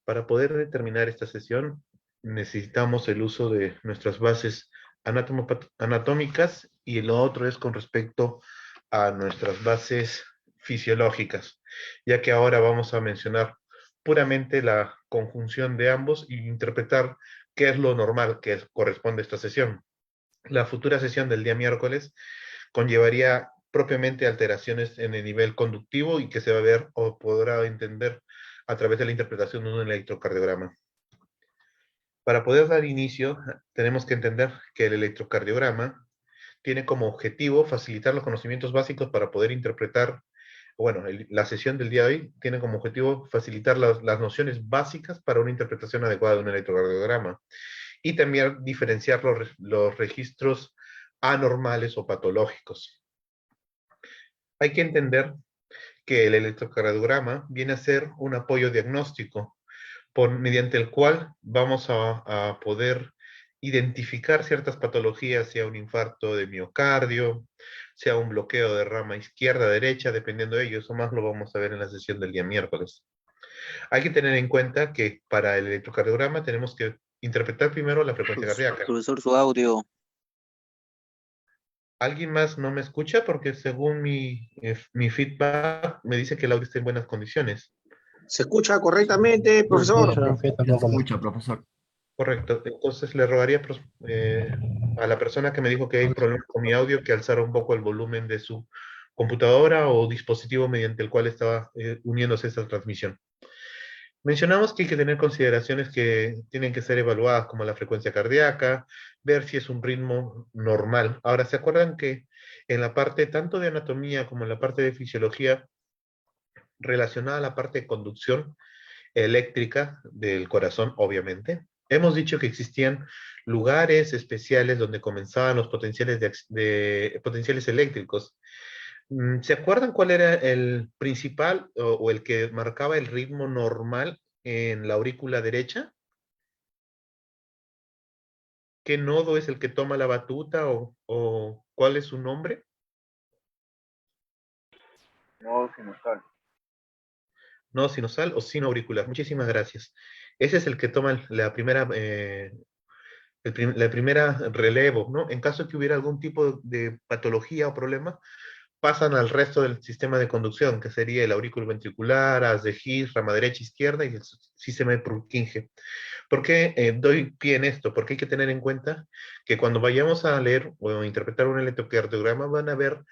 Para poder determinar esta sesión, necesitamos el uso de nuestras bases anatómicas y lo otro es con respecto a nuestras bases fisiológicas, ya que ahora vamos a mencionar puramente la conjunción de ambos y interpretar qué es lo normal que corresponde a esta sesión. La futura sesión del día miércoles conllevaría propiamente alteraciones en el nivel conductivo y que se va a ver o podrá entender a través de la interpretación de un electrocardiograma. Para poder dar inicio, tenemos que entender que el electrocardiograma tiene como objetivo facilitar los conocimientos básicos para poder interpretar, bueno, la sesión del día de hoy tiene como objetivo facilitar las nociones básicas para una interpretación adecuada de un electrocardiograma y también diferenciar los registros anormales o patológicos. Hay que entender que el electrocardiograma viene a ser un apoyo diagnóstico mediante el cual vamos a poder identificar ciertas patologías, sea un infarto de miocardio, sea un bloqueo de rama izquierda-derecha, dependiendo de ello. Eso más lo vamos a ver en la sesión del día miércoles. Hay que tener en cuenta que para el electrocardiograma tenemos que interpretar primero la frecuencia cardíaca. Profesor, su audio. ¿Alguien más no me escucha? Porque según mi feedback me dice que el audio está en buenas condiciones. ¿Se escucha correctamente, profesor? Se escucha, profesor. Correcto. Entonces le rogaría a la persona que me dijo que hay problemas con mi audio que alzara un poco el volumen de su computadora o dispositivo mediante el cual estaba uniéndose esta transmisión. Mencionamos que hay que tener consideraciones que tienen que ser evaluadas como la frecuencia cardíaca, ver si es un ritmo normal. Ahora, ¿se acuerdan que en la parte tanto de anatomía como en la parte de fisiología relacionada a la parte de conducción eléctrica del corazón, obviamente, hemos dicho que existían lugares especiales donde comenzaban los potenciales potenciales eléctricos? ¿Se acuerdan cuál era el principal o el que marcaba el ritmo normal en la aurícula derecha? ¿Qué nodo es el que toma la batuta o cuál es su nombre? Nodo sinusal. Nodo sinusal o sino auricular. Muchísimas gracias. Ese es el que toma la primera relevo, ¿no? En caso de que hubiera algún tipo de patología o problema, pasan al resto del sistema de conducción, que sería el aurículo ventricular, haz de His, rama derecha, izquierda y el sistema de Purkinje. ¿Por qué doy pie en esto? Porque hay que tener en cuenta que cuando vayamos a leer o interpretar un electrocardiograma van a ver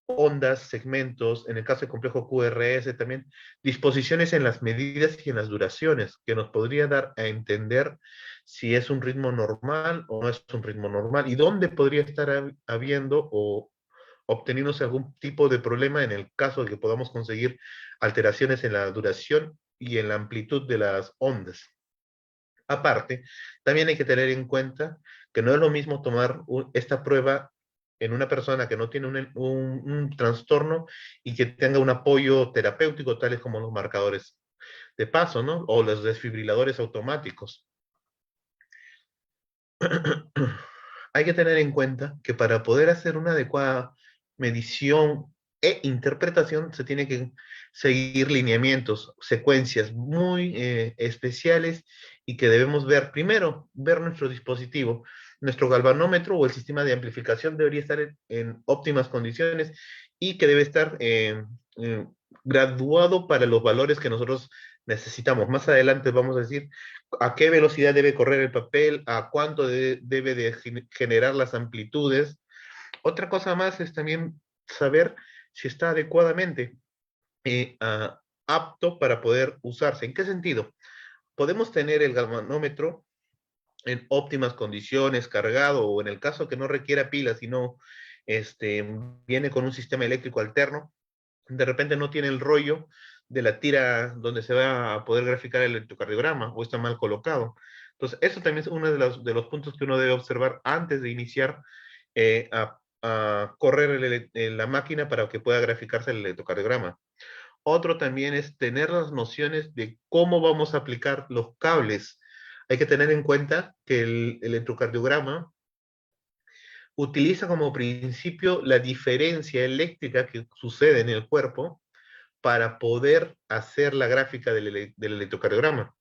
ondas, segmentos, en el caso del complejo QRS también, disposiciones en las medidas y en las duraciones, que nos podría dar a entender si es un ritmo normal o no es un ritmo normal, y dónde podría estar habiendo o obteniéndose algún tipo de problema en el caso de que podamos conseguir alteraciones en la duración y en la amplitud de las ondas. Aparte, también hay que tener en cuenta que no es lo mismo tomar esta prueba en una persona que no tiene un trastorno y que tenga un apoyo terapéutico, tales como los marcadores de paso, ¿no? O los desfibriladores automáticos. Hay que tener en cuenta que para poder hacer una adecuada medición e interpretación se tiene que seguir lineamientos, secuencias muy especiales y que debemos ver primero, ver nuestro dispositivo. Nuestro galvanómetro o el sistema de amplificación debería estar en óptimas condiciones y que debe estar graduado para los valores que nosotros necesitamos. Más adelante vamos a decir a qué velocidad debe correr el papel, a cuánto debe de generar las amplitudes. Otra cosa más es también saber si está adecuadamente apto para poder usarse. ¿En qué sentido? Podemos tener el galvanómetro en óptimas condiciones, cargado, o en el caso que no requiera pilas, sino viene con un sistema eléctrico alterno, de repente no tiene el rollo de la tira donde se va a poder graficar el electrocardiograma o está mal colocado. Entonces, eso también es uno de los puntos que uno debe observar antes de iniciar a correr la máquina para que pueda graficarse el electrocardiograma. Otro también es tener las nociones de cómo vamos a aplicar los cables. Hay que tener en cuenta que el electrocardiograma utiliza como principio la diferencia eléctrica que sucede en el cuerpo para poder hacer la gráfica del electrocardiograma.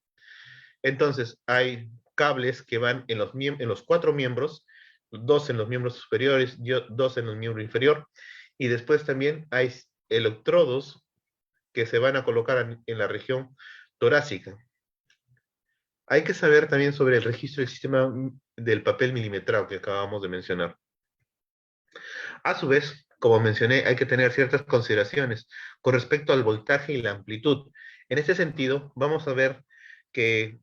Entonces, hay cables que van en los 4 miembros, 2 en los miembros superiores, 2 en el miembro inferior, y después también hay electrodos que se van a colocar en la región torácica. Hay que saber también sobre el registro del sistema del papel milimetrado que acabamos de mencionar. A su vez, como mencioné, hay que tener ciertas consideraciones con respecto al voltaje y la amplitud. En este sentido, vamos a ver que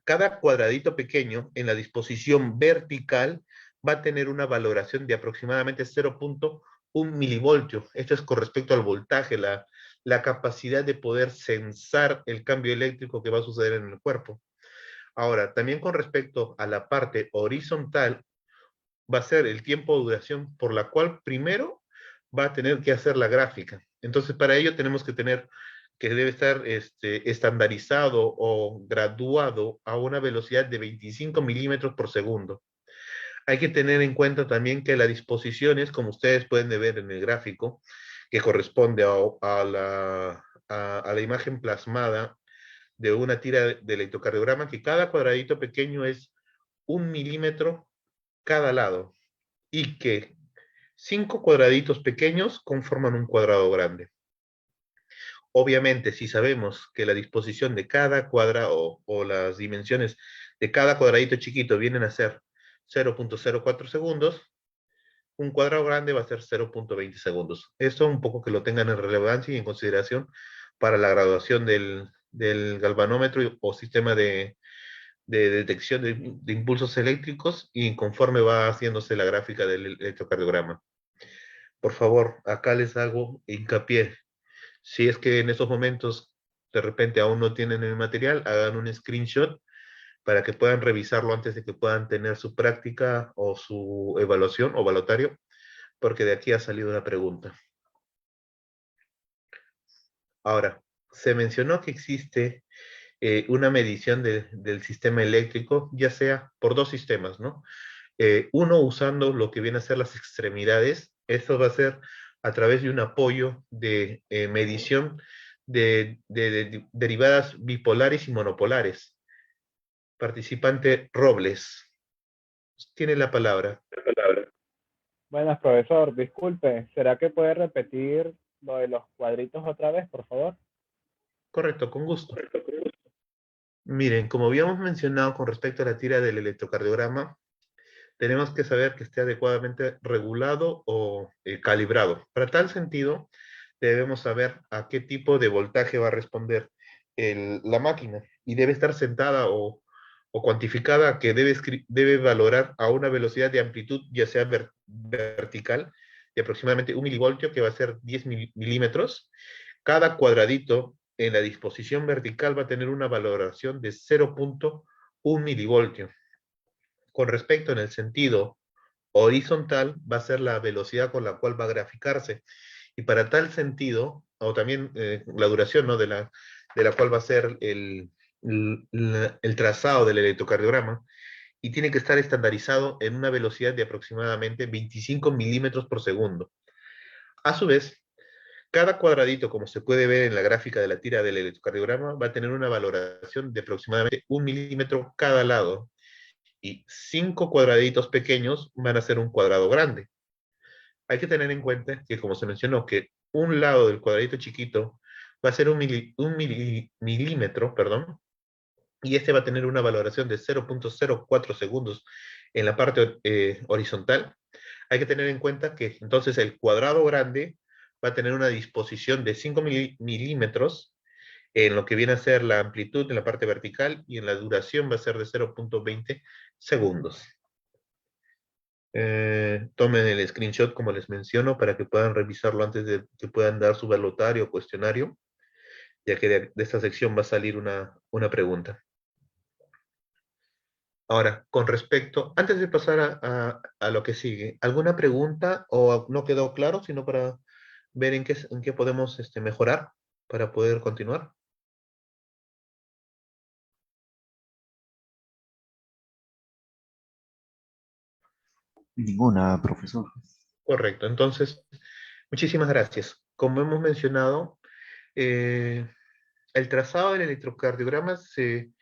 cada cuadradito pequeño en la disposición vertical va a tener una valoración de aproximadamente 0.1 milivoltio. Esto es con respecto al voltaje, la capacidad de poder sensar el cambio eléctrico que va a suceder en el cuerpo. Ahora, también con respecto a la parte horizontal, va a ser el tiempo de duración por la cual primero va a tener que hacer la gráfica. Entonces, para ello tenemos que tener que debe estar estandarizado o graduado a una velocidad de 25 milímetros por segundo. Hay que tener en cuenta también que las disposiciones, como ustedes pueden ver en el gráfico, que corresponde a la imagen plasmada de una tira de electrocardiograma, que cada cuadradito pequeño es 1 milímetro cada lado y que 5 cuadraditos pequeños conforman un cuadrado grande. Obviamente, si sabemos que la disposición de cada cuadrado o las dimensiones de cada cuadradito chiquito vienen a ser 0.04 segundos, un cuadrado grande va a ser 0.20 segundos. Esto un poco que lo tengan en relevancia y en consideración para la graduación del galvanómetro o sistema de detección de impulsos eléctricos y conforme va haciéndose la gráfica del electrocardiograma. Por favor, acá les hago hincapié. Si es que en estos momentos de repente aún no tienen el material, hagan un screenshot para que puedan revisarlo antes de que puedan tener su práctica o su evaluación o balotario, porque de aquí ha salido una pregunta. Ahora, se mencionó que existe una medición del sistema eléctrico, ya sea por dos sistemas, ¿no? Uno usando lo que viene a ser las extremidades, esto va a ser a través de un apoyo de medición de derivadas bipolares y monopolares. Participante Robles, tiene la palabra. Buenas, profesor. Disculpe, ¿será que puede repetir lo de los cuadritos otra vez, por favor? Correcto, con gusto. Miren, como habíamos mencionado con respecto a la tira del electrocardiograma, tenemos que saber que esté adecuadamente regulado o calibrado. Para tal sentido, debemos saber a qué tipo de voltaje va a responder la máquina y debe estar sentada o cuantificada que debe valorar a una velocidad de amplitud, ya sea vertical, de aproximadamente 1 milivoltio, que va a ser 10 milímetros. Cada cuadradito en la disposición vertical va a tener una valoración de 0.1 milivoltio. Con respecto en el sentido horizontal, va a ser la velocidad con la cual va a graficarse. Y para tal sentido, o también la duración, ¿no?, de la cual va a ser el trazado del electrocardiograma, y tiene que estar estandarizado en una velocidad de aproximadamente 25 milímetros por segundo. A su vez, cada cuadradito, como se puede ver en la gráfica de la tira del electrocardiograma, va a tener una valoración de aproximadamente 1 milímetro cada lado, y 5 cuadraditos pequeños van a ser un cuadrado grande. Hay que tener en cuenta que, como se mencionó, que un lado del cuadradito chiquito va a ser un milímetro, perdón, y este va a tener una valoración de 0.04 segundos en la parte horizontal. Hay que tener en cuenta que entonces el cuadrado grande va a tener una disposición de 5 milímetros en lo que viene a ser la amplitud en la parte vertical, y en la duración va a ser de 0.20 segundos. Tomen el screenshot, como les menciono, para que puedan revisarlo antes de que puedan dar su balotario o cuestionario, ya que de esta sección va a salir una pregunta. Ahora, con respecto, antes de pasar a lo que sigue, ¿alguna pregunta o no quedó claro, sino para ver en qué podemos mejorar para poder continuar? Ninguna, profesor. Correcto, entonces, muchísimas gracias. Como hemos mencionado, el trazado del electrocardiograma se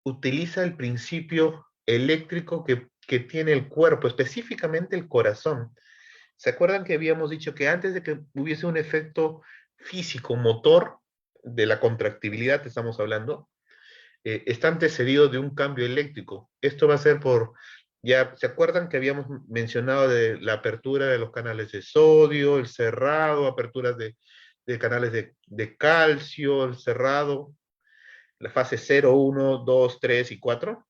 utiliza el principio eléctrico que tiene el cuerpo, específicamente el corazón. ¿Se acuerdan que habíamos dicho que antes de que hubiese un efecto físico, motor, de la contractibilidad, estamos hablando, está antecedido de un cambio eléctrico? Esto va a ser por, ya, ¿se acuerdan que habíamos mencionado de la apertura de los canales de sodio, el cerrado, aperturas de canales de calcio, el cerrado, la fase 0, 1, 2, 3 y 4?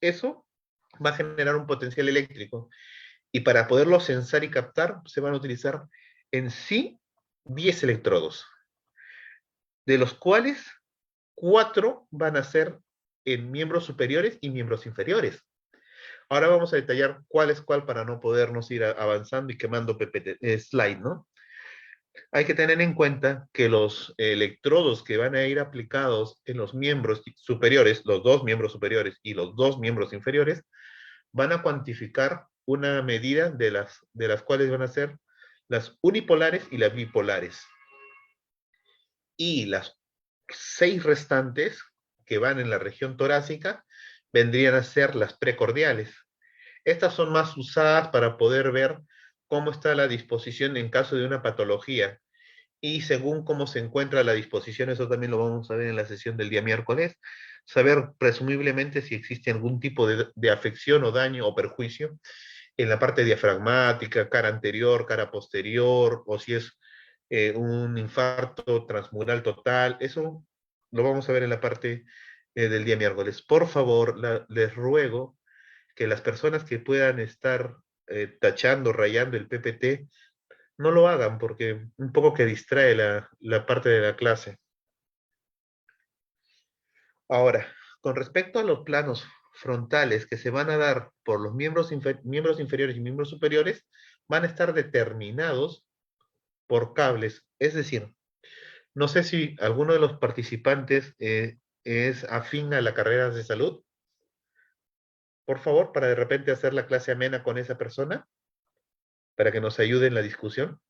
Eso va a generar un potencial eléctrico. Y para poderlo sensar y captar, se van a utilizar en sí 10 electrodos, de los cuales 4 van a ser en miembros superiores y miembros inferiores. Ahora vamos a detallar cuál es cuál para no podernos ir avanzando y quemando slide, ¿no? Hay que tener en cuenta que los electrodos que van a ir aplicados en los miembros superiores, los 2 miembros superiores y los 2 miembros inferiores, van a cuantificar una medida de las cuales van a ser las unipolares y las bipolares. Y las 6 restantes, que van en la región torácica, vendrían a ser las precordiales. Estas son más usadas para poder ver cómo está la disposición en caso de una patología. Y según cómo se encuentra la disposición, eso también lo vamos a ver en la sesión del día miércoles, saber presumiblemente si existe algún tipo de afección o daño o perjuicio en la parte diafragmática, cara anterior, cara posterior, o si es un infarto transmural total. Eso lo vamos a ver en la parte del día miércoles. Por favor, les ruego que las personas que puedan estar tachando, rayando el PPT, no lo hagan porque un poco que distrae la parte de la clase. Ahora, con respecto a los planos frontales que se van a dar por los miembros inferiores y miembros superiores, van a estar determinados por cables. Es decir, no sé si alguno de los participantes es afín a la carrera de salud. Por favor, para de repente hacer la clase amena con esa persona, para que nos ayude en la discusión.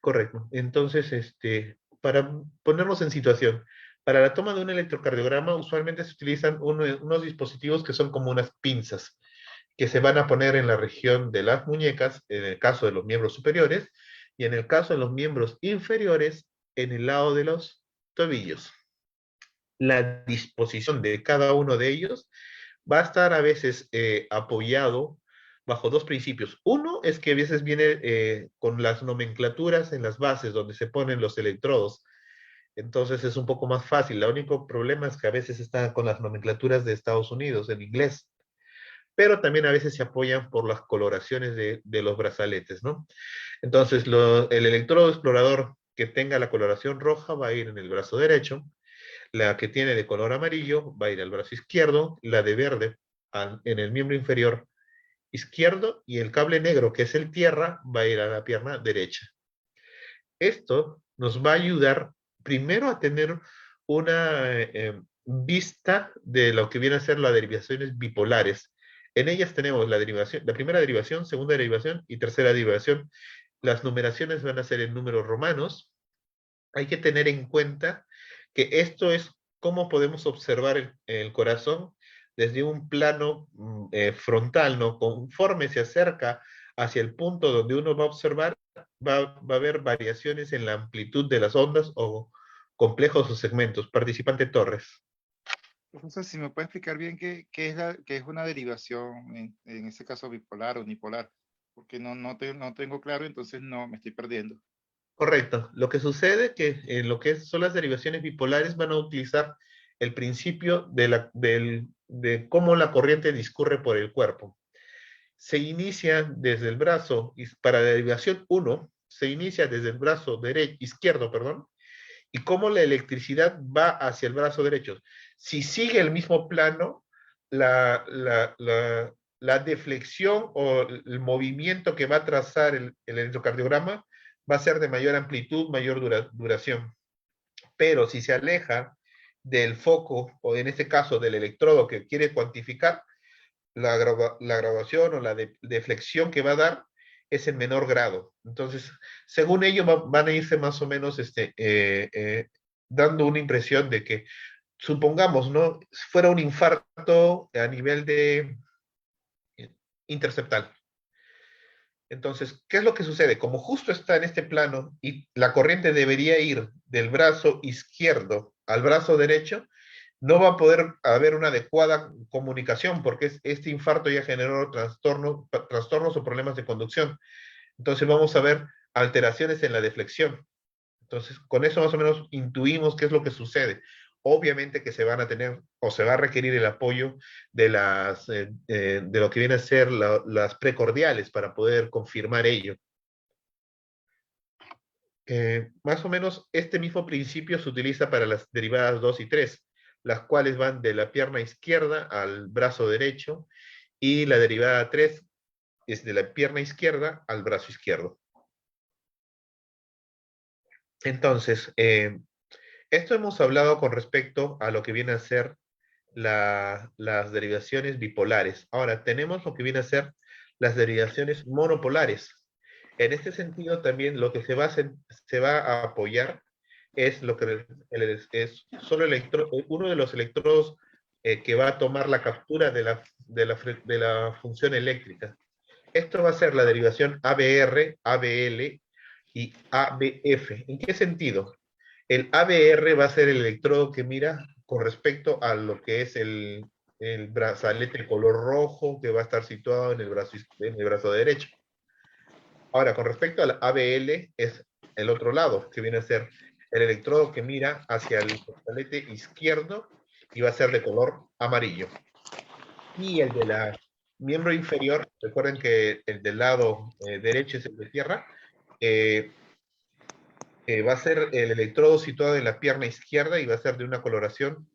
Correcto. Entonces, para ponernos en situación, para la toma de un electrocardiograma usualmente se utilizan unos dispositivos que son como unas pinzas que se van a poner en la región de las muñecas, en el caso de los miembros superiores, y en el caso de los miembros inferiores, en el lado de los tobillos. La disposición de cada uno de ellos va a estar a veces apoyado bajo 2 principios. Uno es que a veces viene con las nomenclaturas en las bases donde se ponen los electrodos. Entonces es un poco más fácil. El único problema es que a veces están con las nomenclaturas de Estados Unidos en inglés, pero también a veces se apoyan por las coloraciones de los brazaletes, ¿no? Entonces el electrodo explorador que tenga la coloración roja va a ir en el brazo derecho, la que tiene de color amarillo va a ir al brazo izquierdo, la de verde en el miembro inferior izquierdo, y el cable negro, que es el tierra, va a ir a la pierna derecha. Esto nos va a ayudar primero a tener una vista de lo que viene a ser las derivaciones bipolares. En ellas tenemos la primera derivación, segunda derivación y tercera derivación. Las numeraciones van a ser en números romanos. Hay que tener en cuenta que esto es cómo podemos observar el corazón desde un plano frontal, ¿no? Conforme se acerca hacia el punto donde uno va a observar, va a haber variaciones en la amplitud de las ondas o complejos o segmentos. Participante Torres. Profesor, si me puede explicar bien qué es una derivación, en este caso bipolar o unipolar, porque no tengo claro, entonces no me estoy perdiendo. Correcto. Lo que sucede es que en lo que son las derivaciones bipolares van a utilizar el principio de cómo la corriente discurre por el cuerpo. Se inicia desde el brazo, para la derivación 1, se inicia desde el brazo izquierdo, perdón, y cómo la electricidad va hacia el brazo derecho. Si sigue el mismo plano, la deflexión o el movimiento que va a trazar el electrocardiograma va a ser de mayor amplitud, mayor duración. Pero si se aleja del foco, o en este caso del electrodo que quiere cuantificar, la graduación o la deflexión que va a dar es en menor grado. Entonces, según ello, van a irse más o menos dando una impresión de que, supongamos, ¿no? Fuera un infarto a nivel de interceptal. Entonces, ¿qué es lo que sucede? Como justo está en este plano y la corriente debería ir del brazo izquierdo al brazo derecho, no va a poder haber una adecuada comunicación porque este infarto ya generó trastornos o problemas de conducción. Entonces vamos a ver alteraciones en la deflexión. Entonces, con eso más o menos intuimos qué es lo que sucede. Obviamente que se van a tener o se va a requerir el apoyo de lo que viene a ser las precordiales para poder confirmar ello. Más o menos este mismo principio se utiliza para las derivadas 2 y 3, las cuales van de la pierna izquierda al brazo derecho, y la derivada 3 es de la pierna izquierda al brazo izquierdo. Entonces, esto hemos hablado con respecto a lo que viene a ser las derivaciones bipolares. Ahora, tenemos lo que viene a ser las derivaciones monopolares. En este sentido, también lo que se va a apoyar es lo que es solo uno de los electrodos que va a tomar la captura de la función eléctrica. Esto va a ser la derivación ABR, ABL y ABF. ¿En qué sentido? El ABR va a ser el electrodo que mira con respecto a lo que es el brazalete color rojo que va a estar situado en el brazo derecho. Ahora, con respecto al ABL, es el otro lado, que viene a ser el electrodo que mira hacia el brazalete izquierdo y va a ser de color amarillo. Y el de la miembro inferior, recuerden que el del lado derecho es el de tierra, va a ser el electrodo situado en la pierna izquierda y va a ser de una coloración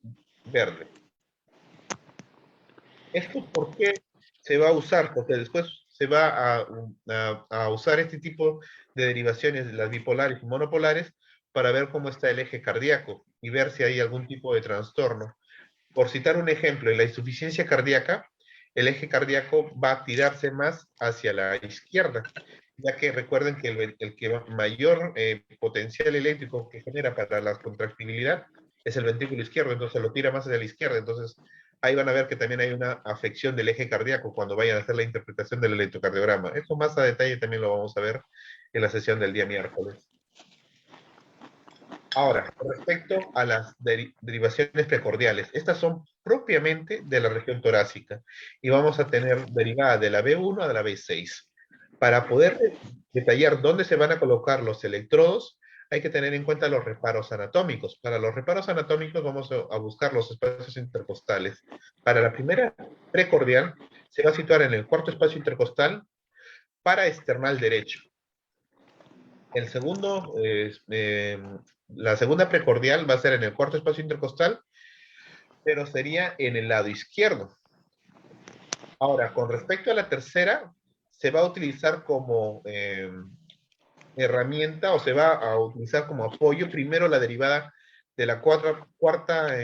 verde. ¿Esto por qué se va a usar? Porque después se va a usar este tipo de derivaciones de las bipolares y monopolares para ver cómo está el eje cardíaco y ver si hay algún tipo de trastorno. Por citar un ejemplo, en la insuficiencia cardíaca, el eje cardíaco va a tirarse más hacia la izquierda, ya que recuerden que el que mayor potencial eléctrico que genera para la contractibilidad es el ventrículo izquierdo, entonces lo tira más hacia la izquierda. Entonces ahí van a ver que también hay una afección del eje cardíaco cuando vayan a hacer la interpretación del electrocardiograma. Eso más a detalle también lo vamos a ver en la sesión del día miércoles. Ahora, con respecto a las derivaciones precordiales, estas son propiamente de la región torácica y vamos a tener derivada de la B1 a la B6. Para poder detallar dónde se van a colocar los electrodos, hay que tener en cuenta los reparos anatómicos. Para los reparos anatómicos vamos a buscar los espacios intercostales. Para la primera precordial se va a situar en el cuarto espacio intercostal paraesternal derecho. El segundo, la segunda precordial va a ser en el cuarto espacio intercostal, pero sería en el lado izquierdo. Ahora, con respecto a la tercera, se va a utilizar como herramienta o se va a utilizar como apoyo primero la derivada de la cuarta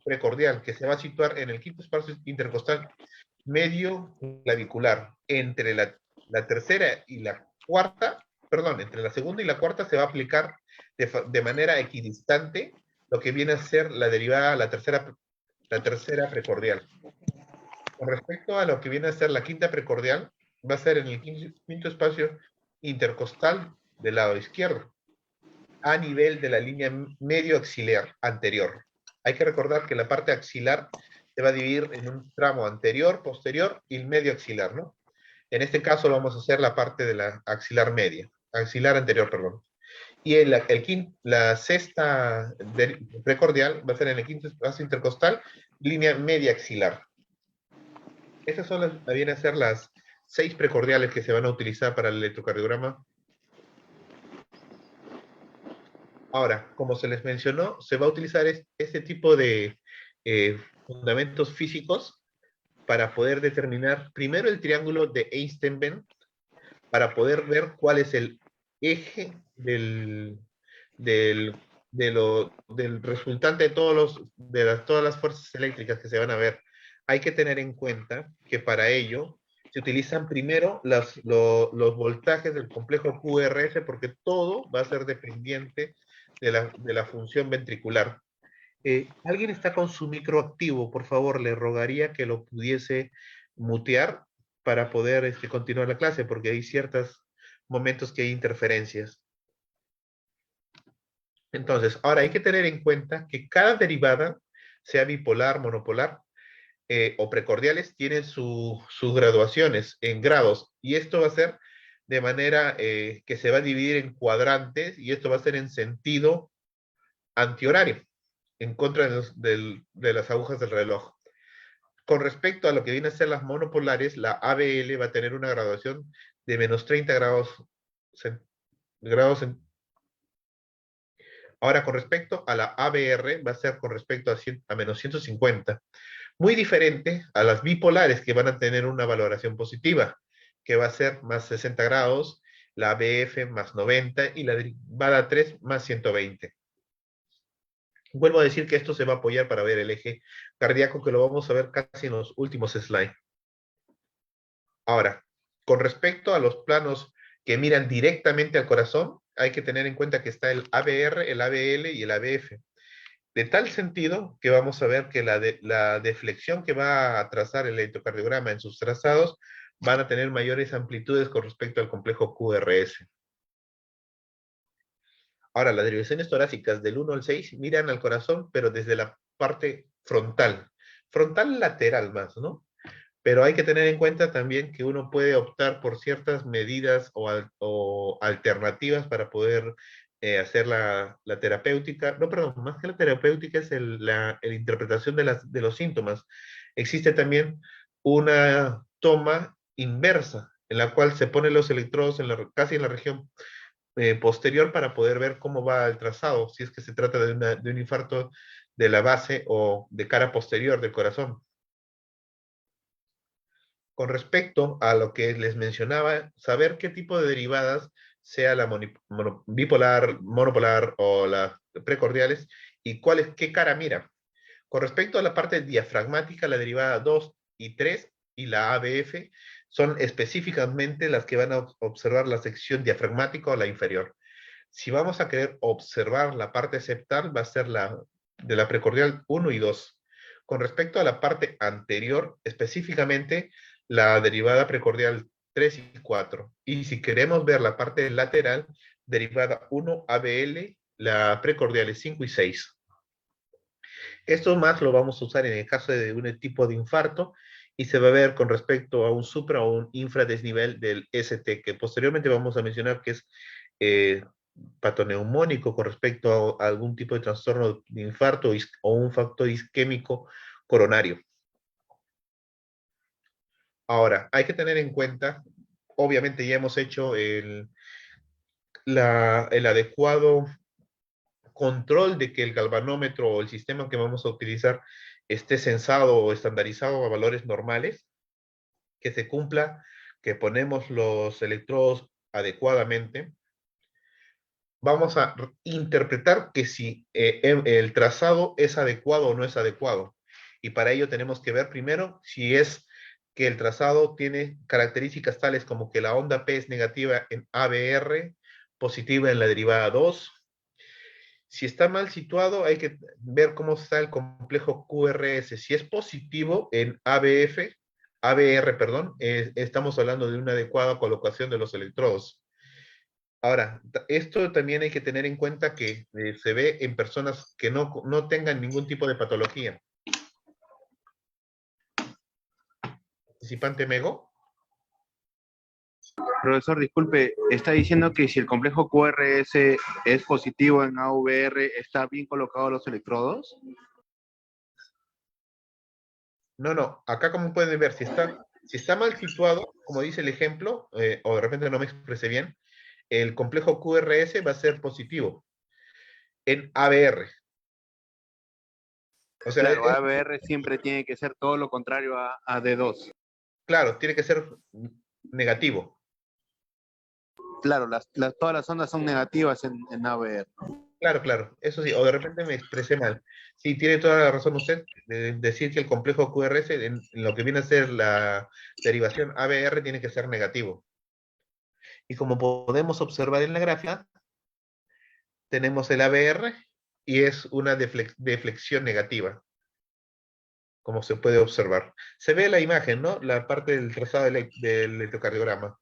precordial, que se va a situar en el quinto espacio intercostal medio clavicular. Entre la tercera y la cuarta, perdón, entre la segunda y la cuarta se va a aplicar de manera equidistante lo que viene a ser la derivada, la tercera precordial. Con respecto a lo que viene a ser la quinta precordial, va a ser en el quinto espacio intercostal del lado izquierdo, a nivel de la línea medio axilar anterior. Hay que recordar que la parte axilar se va a dividir en un tramo anterior, posterior y medio axilar, ¿no? En este caso vamos a hacer la parte de la axilar media, axilar anterior, perdón. Y la sexta precordial va a ser en el quinto espacio intercostal, línea media axilar. Estas vienen a ser las 6 precordiales que se van a utilizar para el electrocardiograma. Ahora, como se les mencionó, se va a utilizar este tipo de fundamentos físicos para poder determinar primero el triángulo de Einstein-Venn, para poder ver cuál es el eje del resultante de todas las fuerzas eléctricas que se van a ver. Hay que tener en cuenta que para ello se utilizan primero los voltajes del complejo QRS porque todo va a ser dependiente de la función ventricular. ¿Alguien está con su micro activo? Por favor, le rogaría que lo pudiese mutear para poder continuar la clase, porque hay ciertos momentos que hay interferencias. Entonces, ahora hay que tener en cuenta que cada derivada, sea bipolar, monopolar o precordiales, tiene sus graduaciones en grados, y esto va a ser de manera que se va a dividir en cuadrantes, y esto va a ser en sentido antihorario, en contra de las agujas del reloj. Con respecto a lo que viene a ser las monopolares, la ABL va a tener una graduación de menos 30 grados. Ahora, con respecto a la ABR, va a ser con respecto a menos 150. Muy diferente a las bipolares, que van a tener una valoración positiva, que va a ser más 60 grados, la ABF más 90 y la derivada 3 más 120. Vuelvo a decir que esto se va a apoyar para ver el eje cardíaco, que lo vamos a ver casi en los últimos slides. Ahora, con respecto a los planos que miran directamente al corazón, hay que tener en cuenta que está el ABR, el ABL y el ABF. De tal sentido que vamos a ver que la deflexión que va a trazar el electrocardiograma en sus trazados van a tener mayores amplitudes con respecto al complejo QRS. Ahora, las derivaciones torácicas del 1 al 6 miran al corazón, pero desde la parte frontal. Frontal lateral más, ¿no? Pero hay que tener en cuenta también que uno puede optar por ciertas medidas o alternativas para poder hacer la terapéutica. No, perdón, más que la terapéutica es la interpretación de los síntomas. Existe también una toma inversa, en la cual se ponen los electrodos casi en la región posterior para poder ver cómo va el trazado, si es que se trata de un infarto de la base o de cara posterior del corazón. Con respecto a lo que les mencionaba, saber qué tipo de derivadas, sea la bipolar, monopolar o las precordiales, y qué cara mira. Con respecto a la parte diafragmática, la derivada 2 y 3 y la ABF son específicamente las que van a observar la sección diafragmática o la inferior. Si vamos a querer observar la parte septal, va a ser la de la precordial 1 y 2. Con respecto a la parte anterior, específicamente la derivada precordial 3 y 4. Y si queremos ver la parte lateral, derivada 1 ABL, la precordial es 5 y 6. Esto más lo vamos a usar en el caso de un tipo de infarto, y se va a ver con respecto a un supra o un infradesnivel del ST, que posteriormente vamos a mencionar que es patoneumónico con respecto a algún tipo de trastorno de infarto o un factor isquémico coronario. Ahora, hay que tener en cuenta, obviamente ya hemos hecho el adecuado control de que el galvanómetro o el sistema que vamos a utilizar esté censado o estandarizado a valores normales, que se cumpla, que ponemos los electrodos adecuadamente. Vamos a interpretar que si el trazado es adecuado o no es adecuado. Y para ello tenemos que ver primero si es que el trazado tiene características tales como que la onda P es negativa en ABR, positiva en la derivada 2. Si está mal situado, hay que ver cómo está el complejo QRS. Si es positivo en ABR, perdón, estamos hablando de una adecuada colocación de los electrodos. Ahora, esto también hay que tener en cuenta que se ve en personas que no tengan ningún tipo de patología. ¿Participante Mego? Profesor, disculpe, está diciendo que si el complejo QRS es positivo en AVR, ¿está bien colocados los electrodos? No, acá como pueden ver, si está mal situado, como dice el ejemplo, o de repente no me expresé bien, el complejo QRS va a ser positivo en ABR. O sea, Claro, AVR siempre tiene que ser todo lo contrario a D2. Claro, tiene que ser negativo. Claro, todas las ondas son negativas en AVR. Claro, claro, eso sí, o de repente me expresé mal. Sí, tiene toda la razón usted de decir que el complejo QRS en lo que viene a ser la derivación ABR tiene que ser negativo. Y como podemos observar en la gráfica, tenemos el ABR y es una deflexión negativa, como se puede observar. Se ve la imagen, ¿no? La parte del trazado del electrocardiograma.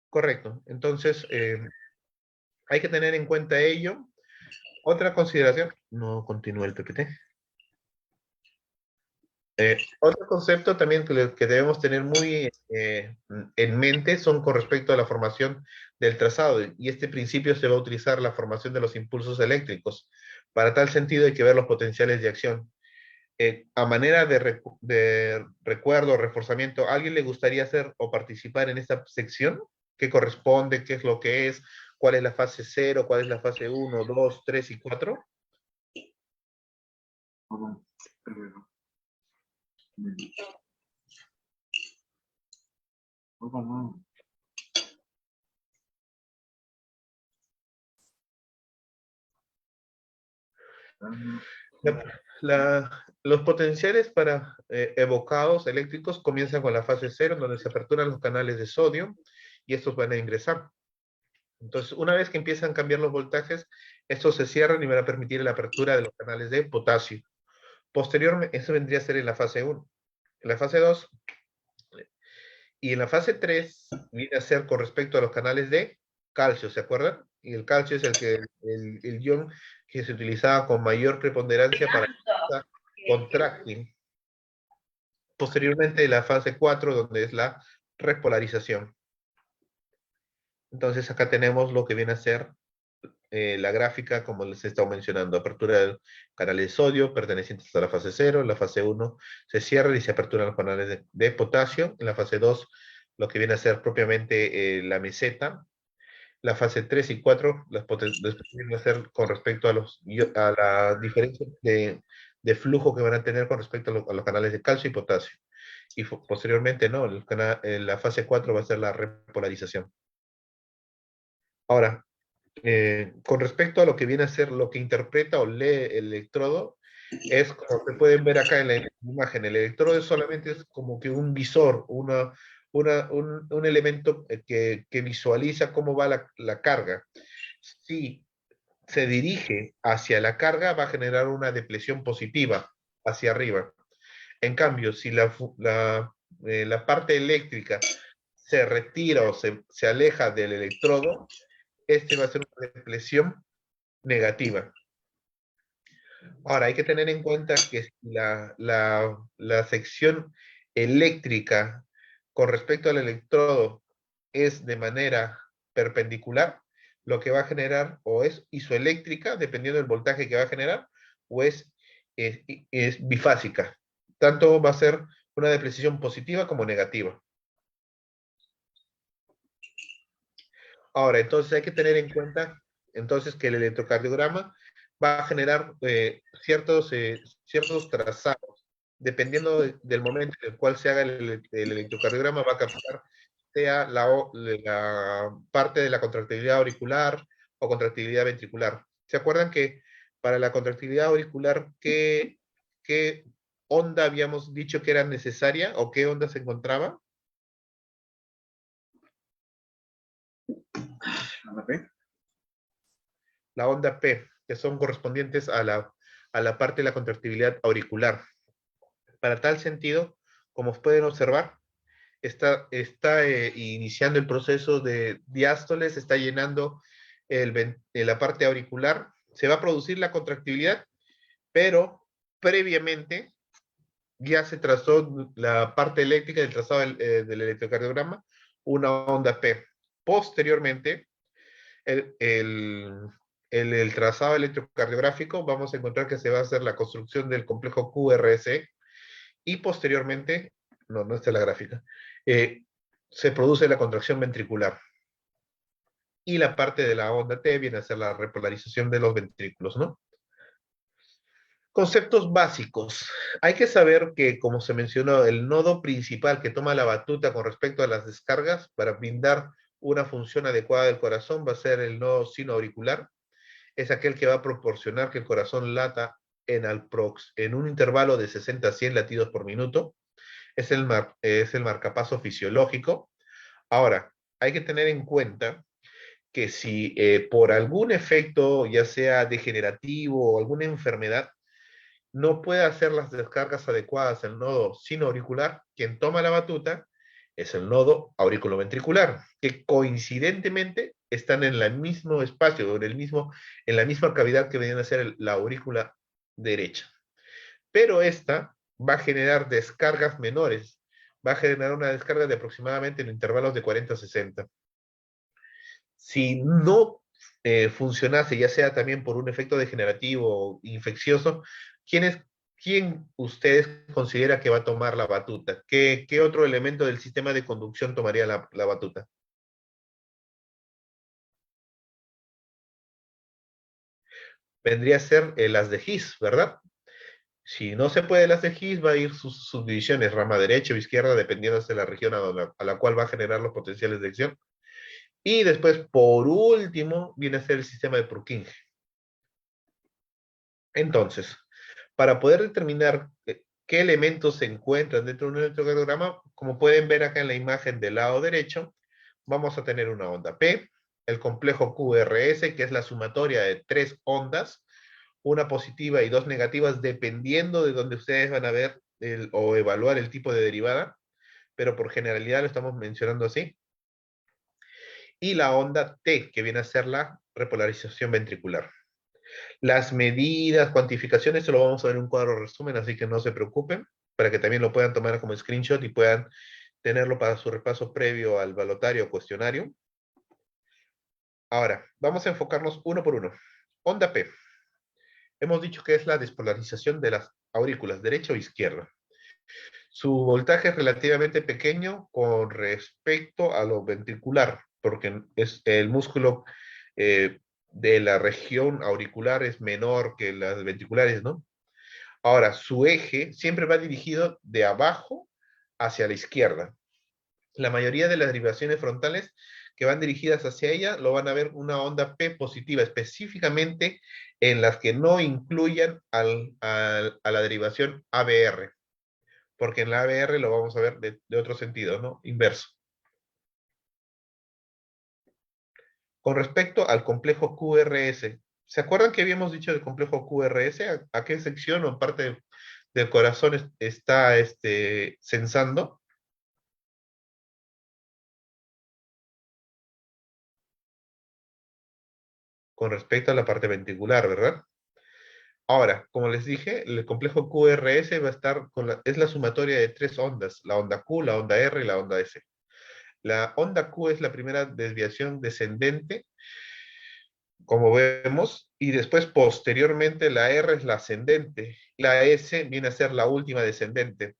Correcto. Entonces, hay que tener en cuenta ello. Otra consideración, no continúa el PPT. Otro concepto también que debemos tener muy en mente son con respecto a la formación del trazado, y este principio se va a utilizar la formación de los impulsos eléctricos. Para tal sentido hay que ver los potenciales de acción. A manera de recuerdo, reforzamiento, ¿a alguien le gustaría hacer o participar en esta sección? ¿Qué corresponde? ¿Qué es lo que es? ¿Cuál es la fase 0? ¿Cuál es la fase 1, 2, 3 y 4? Los potenciales para evocados eléctricos comienzan con la fase 0, en donde se aperturan los canales de sodio y estos van a ingresar. Entonces, una vez que empiezan a cambiar los voltajes, estos se cierran y van a permitir la apertura de los canales de potasio. Posteriormente, eso vendría a ser en la fase 1. En la fase 2 y en la fase 3 viene a ser con respecto a los canales de calcio, ¿se acuerdan? Y el calcio es el ion que se utilizaba con mayor preponderancia para contracting. Posteriormente la fase 4, donde es la repolarización. Entonces acá tenemos lo que viene a ser la gráfica, como les he estado mencionando, apertura del canal de sodio pertenecientes a la fase 0, en la fase 1 se cierra y se aperturan los canales de potasio, en la fase 2 lo que viene a ser propiamente la meseta, la fase 3 y 4 vienen a ser con respecto a la diferencia de flujo que van a tener con respecto a los canales de calcio y potasio. Y posteriormente, ¿no? La fase 4 va a ser la repolarización. Ahora, con respecto a lo que viene a ser lo que interpreta o lee el electrodo, es como se pueden ver acá en la imagen, el electrodo solamente es como que un visor, un elemento que visualiza cómo va la carga. Si se dirige hacia la carga, va a generar una depresión positiva hacia arriba. En cambio, si la parte eléctrica se retira o se aleja del electrodo, este va a ser una depresión negativa. Ahora, hay que tener en cuenta que la sección eléctrica con respecto al electrodo es de manera perpendicular, lo que va a generar o es isoeléctrica, dependiendo del voltaje que va a generar, o es bifásica. Tanto va a ser una depresión positiva como negativa. Ahora, entonces hay que tener en cuenta entonces que el electrocardiograma va a generar ciertos trazados. Dependiendo del momento en el cual se haga el electrocardiograma, va a captar sea la parte de la contractilidad auricular o contractilidad ventricular. ¿Se acuerdan que para la contractilidad auricular, qué onda habíamos dicho que era necesaria o qué onda se encontraba? La onda P, que son correspondientes a la parte de la contractilidad auricular. Para tal sentido, como pueden observar, está iniciando el proceso de diástole, se está llenando la parte auricular, se va a producir la contractilidad, pero previamente ya se trazó la parte eléctrica del trazado del electrocardiograma, una onda P. Posteriormente, el trazado electrocardiográfico, vamos a encontrar que se va a hacer la construcción del complejo QRS y posteriormente, no está la gráfica, se produce la contracción ventricular. Y la parte de la onda T viene a ser la repolarización de los ventrículos, ¿no? Conceptos básicos. Hay que saber que, como se mencionó, el nodo principal que toma la batuta con respecto a las descargas para brindar una función adecuada del corazón va a ser el nodo sinoauricular. Es aquel que va a proporcionar que el corazón lata en un intervalo de 60 a 100 latidos por minuto. Es el marcapaso fisiológico. Ahora, hay que tener en cuenta que si por algún efecto, ya sea degenerativo o alguna enfermedad, no puede hacer las descargas adecuadas el nodo sinoauricular, quien toma la batuta es el nodo auriculoventricular, que coincidentemente están en el mismo espacio, en la misma cavidad que viene a ser la aurícula derecha. Pero esta va a generar descargas menores, va a generar una descarga de aproximadamente en intervalos de 40 a 60. Si no funcionase, ya sea también por un efecto degenerativo o infeccioso, ¿quién ustedes considera que va a tomar la batuta? ¿Qué otro elemento del sistema de conducción tomaría la batuta? Vendría a ser las de His, ¿verdad? Si no se puede las de His, va a ir sus subdivisiones, rama derecha o izquierda, dependiendo de la región a la cual va a generar los potenciales de acción. Y después, por último, viene a ser el sistema de Purkinje. Entonces, para poder determinar qué elementos se encuentran dentro de un electrocardiograma, como pueden ver acá en la imagen del lado derecho, vamos a tener una onda P, el complejo QRS, que es la sumatoria de 3 ondas, una positiva y 2 negativas, dependiendo de donde ustedes van a ver o evaluar el tipo de derivada, pero por generalidad lo estamos mencionando así. Y la onda T, que viene a ser la repolarización ventricular. Las medidas, cuantificaciones, eso lo vamos a ver en un cuadro resumen, así que no se preocupen, para que también lo puedan tomar como screenshot y puedan tenerlo para su repaso previo al balotario o cuestionario. Ahora, vamos a enfocarnos uno por uno. Onda P. Hemos dicho que es la despolarización de las aurículas, derecha o izquierda. Su voltaje es relativamente pequeño con respecto a lo ventricular, porque es el músculo de la región auricular es menor que las ventriculares, ¿no? Ahora, su eje siempre va dirigido de abajo hacia la izquierda. La mayoría de las derivaciones frontales que van dirigidas hacia ella lo van a ver una onda P positiva, específicamente en las que no incluyan a la derivación ABR, porque en la ABR lo vamos a ver de otro sentido, ¿no? Inverso. Con respecto al complejo QRS, ¿se acuerdan que habíamos dicho del complejo QRS? ¿A qué sección o parte del corazón está sensando? Con respecto a la parte ventricular, ¿verdad? Ahora, como les dije, el complejo QRS va a estar es la sumatoria de 3 ondas, la onda Q, la onda R y la onda S. La onda Q es la primera desviación descendente, como vemos, y después posteriormente la R es la ascendente, la S viene a ser la última descendente.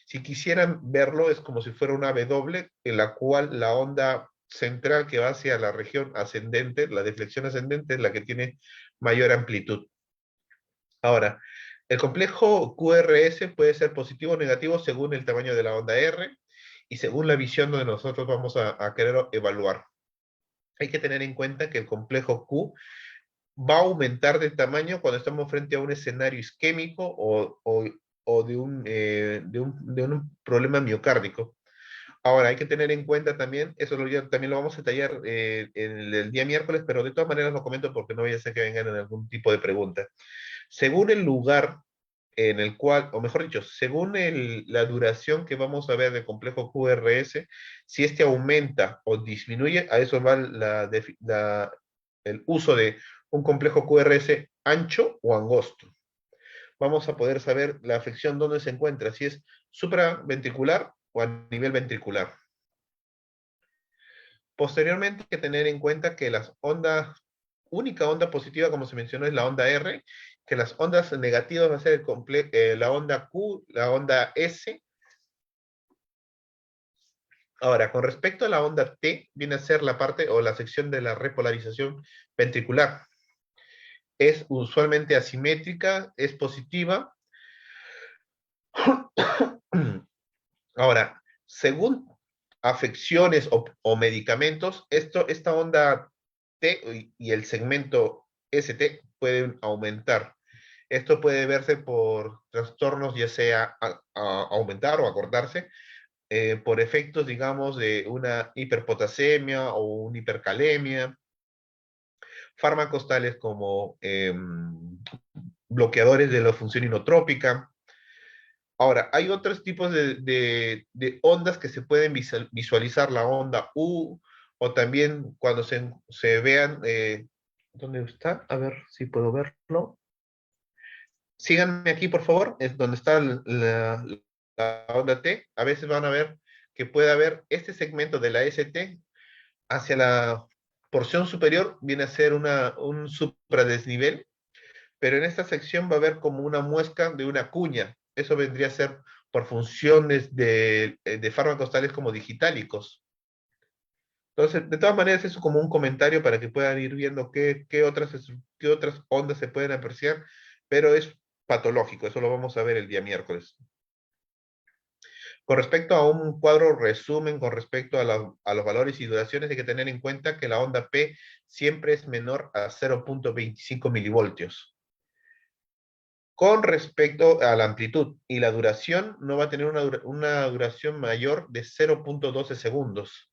Si quisieran verlo, es como si fuera una W en la cual la onda central que va hacia la región ascendente, la deflexión ascendente, es la que tiene mayor amplitud. Ahora, el complejo QRS puede ser positivo o negativo según el tamaño de la onda R y según la visión donde nosotros vamos a querer evaluar. Hay que tener en cuenta que el complejo Q va a aumentar de tamaño cuando estamos frente a un escenario isquémico o de un problema miocárdico. Ahora, hay que tener en cuenta también, también lo vamos a detallar en el día miércoles, pero de todas maneras lo comento porque no voy a ser que vengan en algún tipo de pregunta. Según el lugar en el cual, o mejor dicho, según la duración que vamos a ver del complejo QRS, si este aumenta o disminuye, a eso va el uso de un complejo QRS ancho o angosto. Vamos a poder saber la afección dónde se encuentra, si es supraventricular o a nivel ventricular. Posteriormente, hay que tener en cuenta que única onda positiva, como se mencionó, es la onda R, que las ondas negativas va a ser la onda Q, la onda S. Ahora, con respecto a la onda T, viene a ser la parte o la sección de la repolarización ventricular. Es usualmente asimétrica, es positiva. Ahora, según afecciones o medicamentos, esta onda T y el segmento ST pueden aumentar. Esto puede verse por trastornos, ya sea a aumentar o acortarse, por efectos, digamos, de una hiperpotasemia o una hipercalemia, fármacos tales como bloqueadores de la función inotrópica. Ahora, hay otros tipos de ondas que se pueden visualizar, la onda U, o también cuando se vean, ¿dónde está? A ver si puedo verlo. Síganme aquí, por favor, es donde está la onda T. A veces van a ver que puede haber este segmento de la ST hacia la porción superior, viene a ser un supradesnivel, pero en esta sección va a haber como una muesca de una cuña. Eso vendría a ser por funciones de fármacos tales como digitálicos. Entonces, de todas maneras, eso como un comentario para que puedan ir viendo qué otras ondas se pueden apreciar, pero es patológico, eso lo vamos a ver el día miércoles. Con respecto a un cuadro resumen, con respecto a los valores y duraciones, hay que tener en cuenta que la onda P siempre es menor a 0.25 milivoltios. Con respecto a la amplitud y la duración, no va a tener una duración mayor de 0.12 segundos.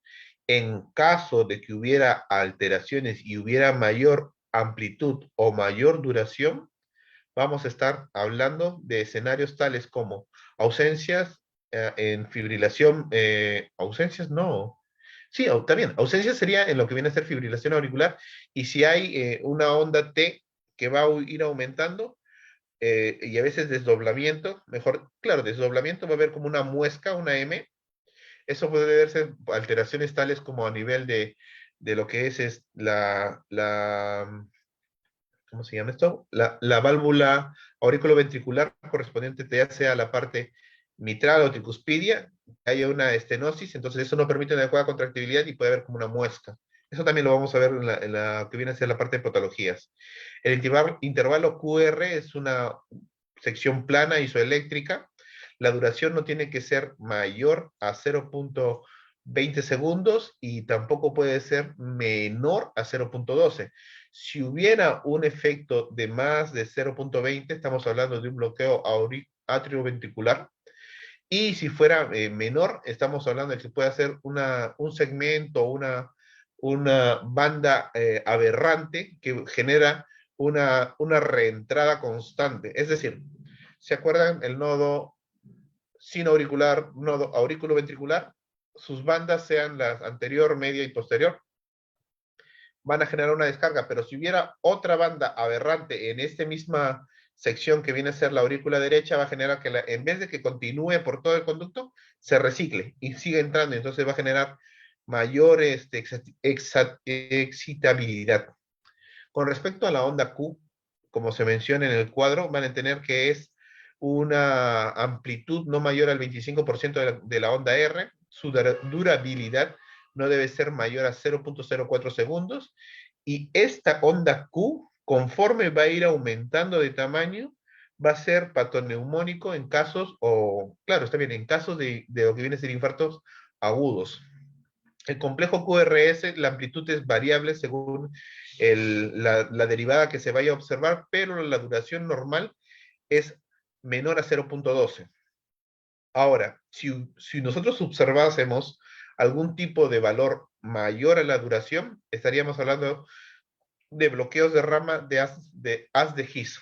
En caso de que hubiera alteraciones y hubiera mayor amplitud o mayor duración, vamos a estar hablando de escenarios tales como ausencias en fibrilación, ausencias no. Sí, también, ausencias sería en lo que viene a ser fibrilación auricular, y si hay una onda T que va a ir aumentando, y a veces desdoblamiento, mejor, claro, desdoblamiento va a haber como una muesca, una M, eso puede verse alteraciones tales como a nivel de lo que es ¿cómo se llama esto? La válvula auriculoventricular correspondiente ya sea a la parte mitral o tricuspidia, haya una estenosis, entonces eso no permite una adecuada contractibilidad y puede haber como una muesca. Eso también lo vamos a ver en la que viene a ser la parte de patologías. El intervalo QR es una sección plana isoeléctrica. La duración no tiene que ser mayor a 0.20 segundos y tampoco puede ser menor a 0.12. Si hubiera un efecto de más de 0.20, estamos hablando de un bloqueo atrioventricular. Y si fuera menor, estamos hablando de que puede ser un segmento, una banda aberrante que genera una reentrada constante. Es decir, ¿se acuerdan el nodo sinoauricular, nodo aurículo-ventricular? Sus bandas sean las anterior, media y posterior, van a generar una descarga, pero si hubiera otra banda aberrante en esta misma sección que viene a ser la aurícula derecha, va a generar que en vez de que continúe por todo el conducto, se recicle y sigue entrando, entonces va a generar mayor excitabilidad. Con respecto a la onda Q, como se menciona en el cuadro, van a tener que es una amplitud no mayor al 25% de la onda R, su durabilidad no debe ser mayor a 0.04 segundos, y esta onda Q, conforme va a ir aumentando de tamaño, va a ser patoneumónico en casos, o claro, está bien, en casos de lo que viene a ser infartos agudos. El complejo QRS, la amplitud es variable según la derivada que se vaya a observar, pero la duración normal es menor a 0.12. Ahora, si nosotros observásemos algún tipo de valor mayor a la duración, estaríamos hablando de bloqueos de rama de haz de His.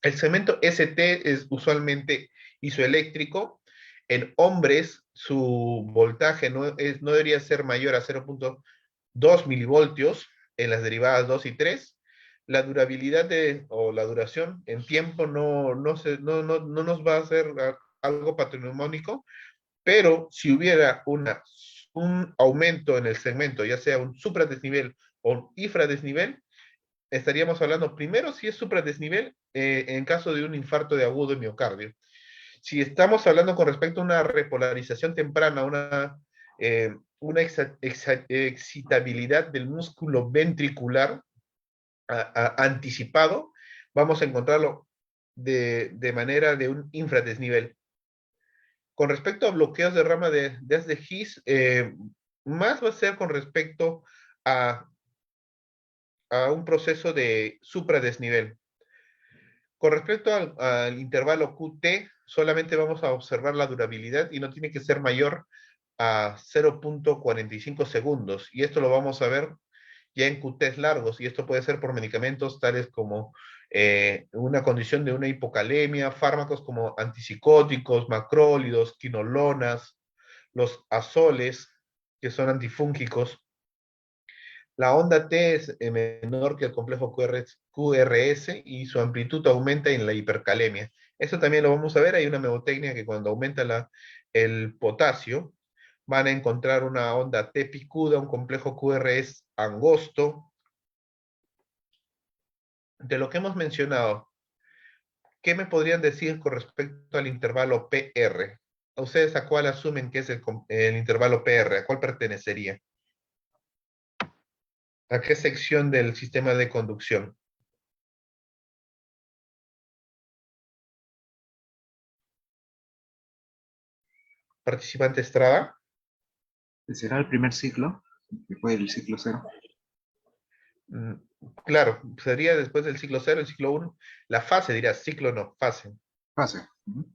El segmento ST es usualmente isoeléctrico. En hombres, su voltaje no debería ser mayor a 0.2 milivoltios en las derivadas 2 y 3. La durabilidad o la duración en tiempo no nos va a hacer algo patognomónico, pero si hubiera un aumento en el segmento, ya sea un supradesnivel o un infradesnivel, estaríamos hablando primero si es supradesnivel en caso de un infarto de agudo de miocardio. Si estamos hablando con respecto a una repolarización temprana, una excitabilidad del músculo ventricular anticipado, vamos a encontrarlo de manera de un infradesnivel. Con respecto a bloqueos de rama de haz de His, más va a ser con respecto a, a un proceso de supradesnivel. Con respecto al intervalo QT, solamente vamos a observar la durabilidad y no tiene que ser mayor a 0.45 segundos. Y esto lo vamos a ver ya en QTs largos, y esto puede ser por medicamentos tales como una condición de una hipocalemia, fármacos como antipsicóticos, macrólidos, quinolonas, los azoles, que son antifúngicos. La onda T es menor que el complejo QRS y su amplitud aumenta en la hipercalemia. Eso también lo vamos a ver. Hay una mnemotecnia que cuando aumenta el potasio, van a encontrar una onda T picuda, un complejo QRS angosto. De lo que hemos mencionado, ¿qué me podrían decir con respecto al intervalo PR? ¿Ustedes a cuál asumen que es el intervalo PR? ¿A cuál pertenecería? ¿A qué sección del sistema de conducción? ¿Participante Estrada? ¿Será el primer ciclo? Después del ciclo cero. Mm, Claro, sería después del ciclo 0, el ciclo 1. La fase, dirás, ciclo no, fase. Fase. Ujú.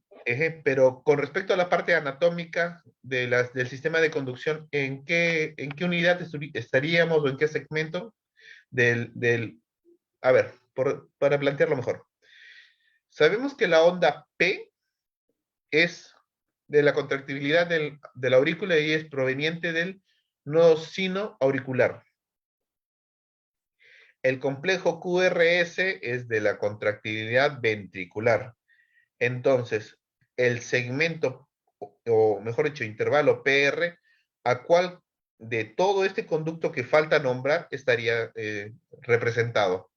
Pero con respecto a la parte anatómica del sistema de conducción, en qué unidad estaríamos o en qué segmento a ver, para plantearlo mejor. Sabemos que la onda P es de la contractibilidad de la aurícula y es proveniente del nodo sino auricular. El complejo QRS es de la contractibilidad ventricular. Entonces, el segmento, o mejor dicho, intervalo PR, ¿a cuál de todo este conducto que falta nombrar estaría representado?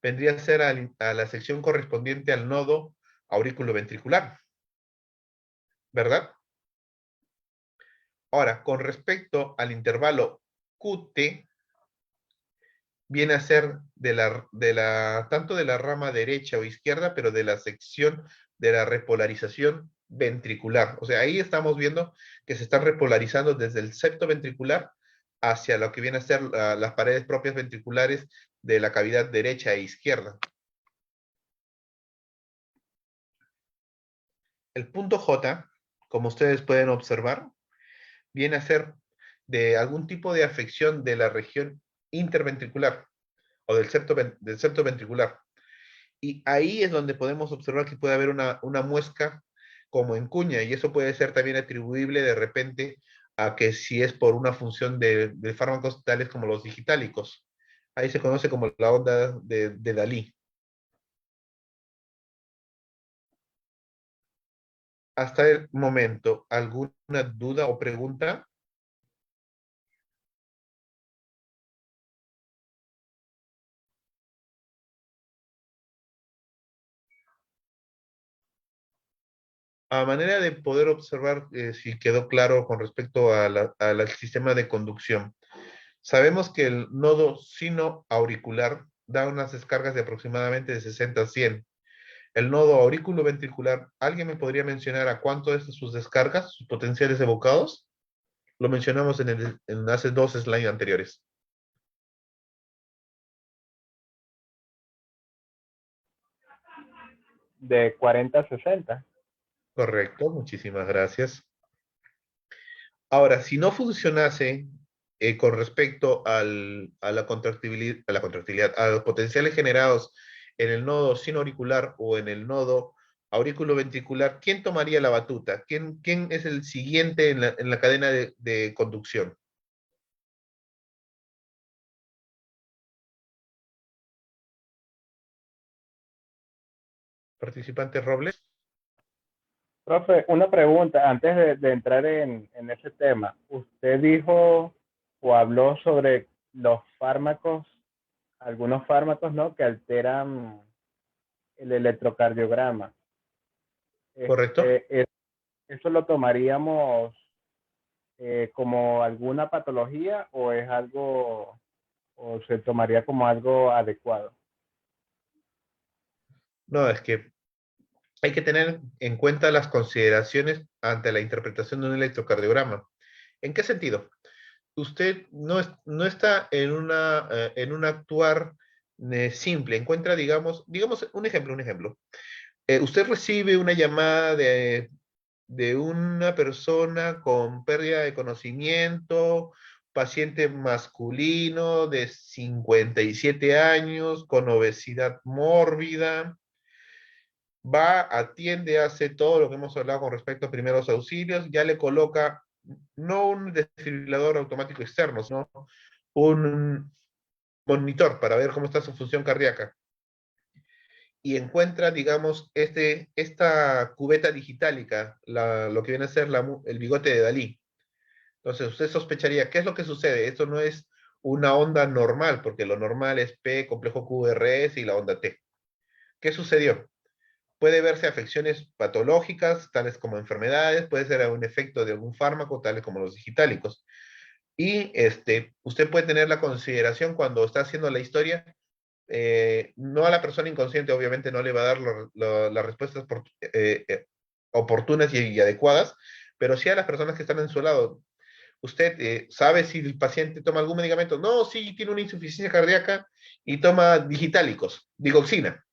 Vendría a ser a la sección correspondiente al nodo aurículo-ventricular, ¿verdad? Ahora, con respecto al intervalo QT, viene a ser tanto de la rama derecha o izquierda, pero de la sección de la repolarización ventricular. O sea, ahí estamos viendo que se están repolarizando desde el septo ventricular hacia lo que viene a ser las paredes propias ventriculares de la cavidad derecha e izquierda. El punto J, como ustedes pueden observar, viene a ser de algún tipo de afección de la región interventricular o del septo ventricular. Y ahí es donde podemos observar que puede haber una muesca como en cuña, y eso puede ser también atribuible de repente a que si es por una función de fármacos tales como los digitálicos. Ahí se conoce como la onda de Dalí. Hasta el momento, ¿alguna duda o pregunta? A manera de poder observar si quedó claro con respecto al sistema de conducción. Sabemos que el nodo sino-auricular da unas descargas de aproximadamente de 60 a 100. El nodo aurículo-ventricular, ¿alguien me podría mencionar a cuánto es sus descargas, sus potenciales evocados? Lo mencionamos en hace dos slides anteriores. De 40 a 60. Correcto, muchísimas gracias. Ahora, si no funcionase con respecto a los potenciales generados en el nodo sinoauricular o en el nodo aurículo-ventricular, ¿quién tomaría la batuta? ¿Quién es el siguiente en la cadena de conducción? Participante Robles. Profe, una pregunta antes de entrar en ese tema. Usted dijo o habló sobre los fármacos, algunos fármacos, ¿no? Que alteran el electrocardiograma. ¿Correcto? ¿Eso lo tomaríamos como alguna patología o es algo o se tomaría como algo adecuado? No, es que hay que tener en cuenta las consideraciones ante la interpretación de un electrocardiograma. ¿En qué sentido? Usted no está en un actuar simple. Encuentra, digamos un ejemplo. Usted recibe una llamada de una persona con pérdida de conocimiento, paciente masculino de 57 años, con obesidad mórbida, va, atiende, hace todo lo que hemos hablado con respecto a primeros auxilios, ya le coloca no un desfibrilador automático externo, sino un monitor para ver cómo está su función cardíaca. Y encuentra, digamos, esta cubeta digitálica, lo que viene a ser el bigote de Dalí. Entonces, usted sospecharía, ¿qué es lo que sucede? Esto no es una onda normal, porque lo normal es P, complejo QRS y la onda T. ¿Qué sucedió? Puede verse afecciones patológicas, tales como enfermedades, puede ser un efecto de algún fármaco, tales como los digitálicos. Y usted puede tener la consideración cuando está haciendo la historia, no a la persona inconsciente, obviamente no le va a dar las respuestas oportunas y adecuadas, pero sí a las personas que están en su lado. ¿Usted sabe si el paciente toma algún medicamento? No, sí, tiene una insuficiencia cardíaca y toma digitálicos, digoxina.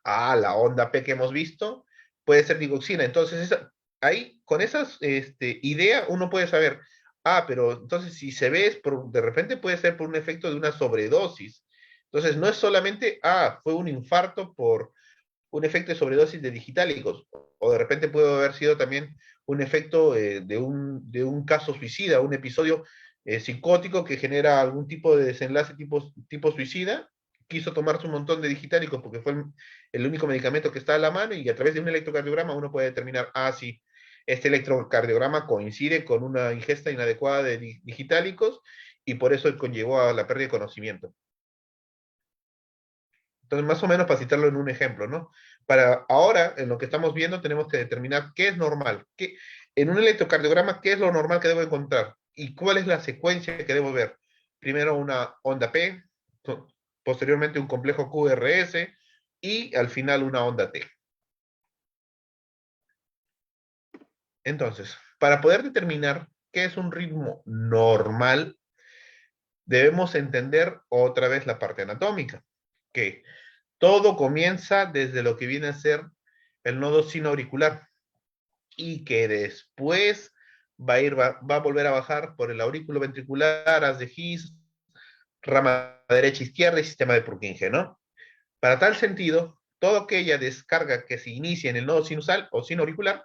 Ah, la onda P que hemos visto puede ser digoxina. Entonces, ahí, con esas ideas, uno puede saber, pero entonces si se ve, de repente puede ser por un efecto de una sobredosis. Entonces, no es solamente, fue un infarto por un efecto de sobredosis de digitálicos, o de repente puede haber sido también un efecto de un caso suicida, un episodio psicótico que genera algún tipo de desenlace tipo suicida, quiso tomarse un montón de digitálicos porque fue el único medicamento que está a la mano y a través de un electrocardiograma uno puede determinar, sí, este electrocardiograma coincide con una ingesta inadecuada de digitálicos y por eso conllevó a la pérdida de conocimiento. Entonces, más o menos para citarlo en un ejemplo, ¿no? Para ahora, en lo que estamos viendo, tenemos que determinar qué es normal. En un electrocardiograma, ¿qué es lo normal que debo encontrar? ¿Y cuál es la secuencia que debo ver? Primero una onda P, posteriormente un complejo QRS y al final una onda T. Entonces, para poder determinar qué es un ritmo normal, debemos entender otra vez la parte anatómica, que todo comienza desde lo que viene a ser el nodo sinoauricular y que después va a volver a bajar por el aurículo ventricular, haz de His, rama derecha, izquierda y sistema de Purkinje, ¿no? Para tal sentido, toda aquella descarga que se inicie en el nodo sinusal o sinoauricular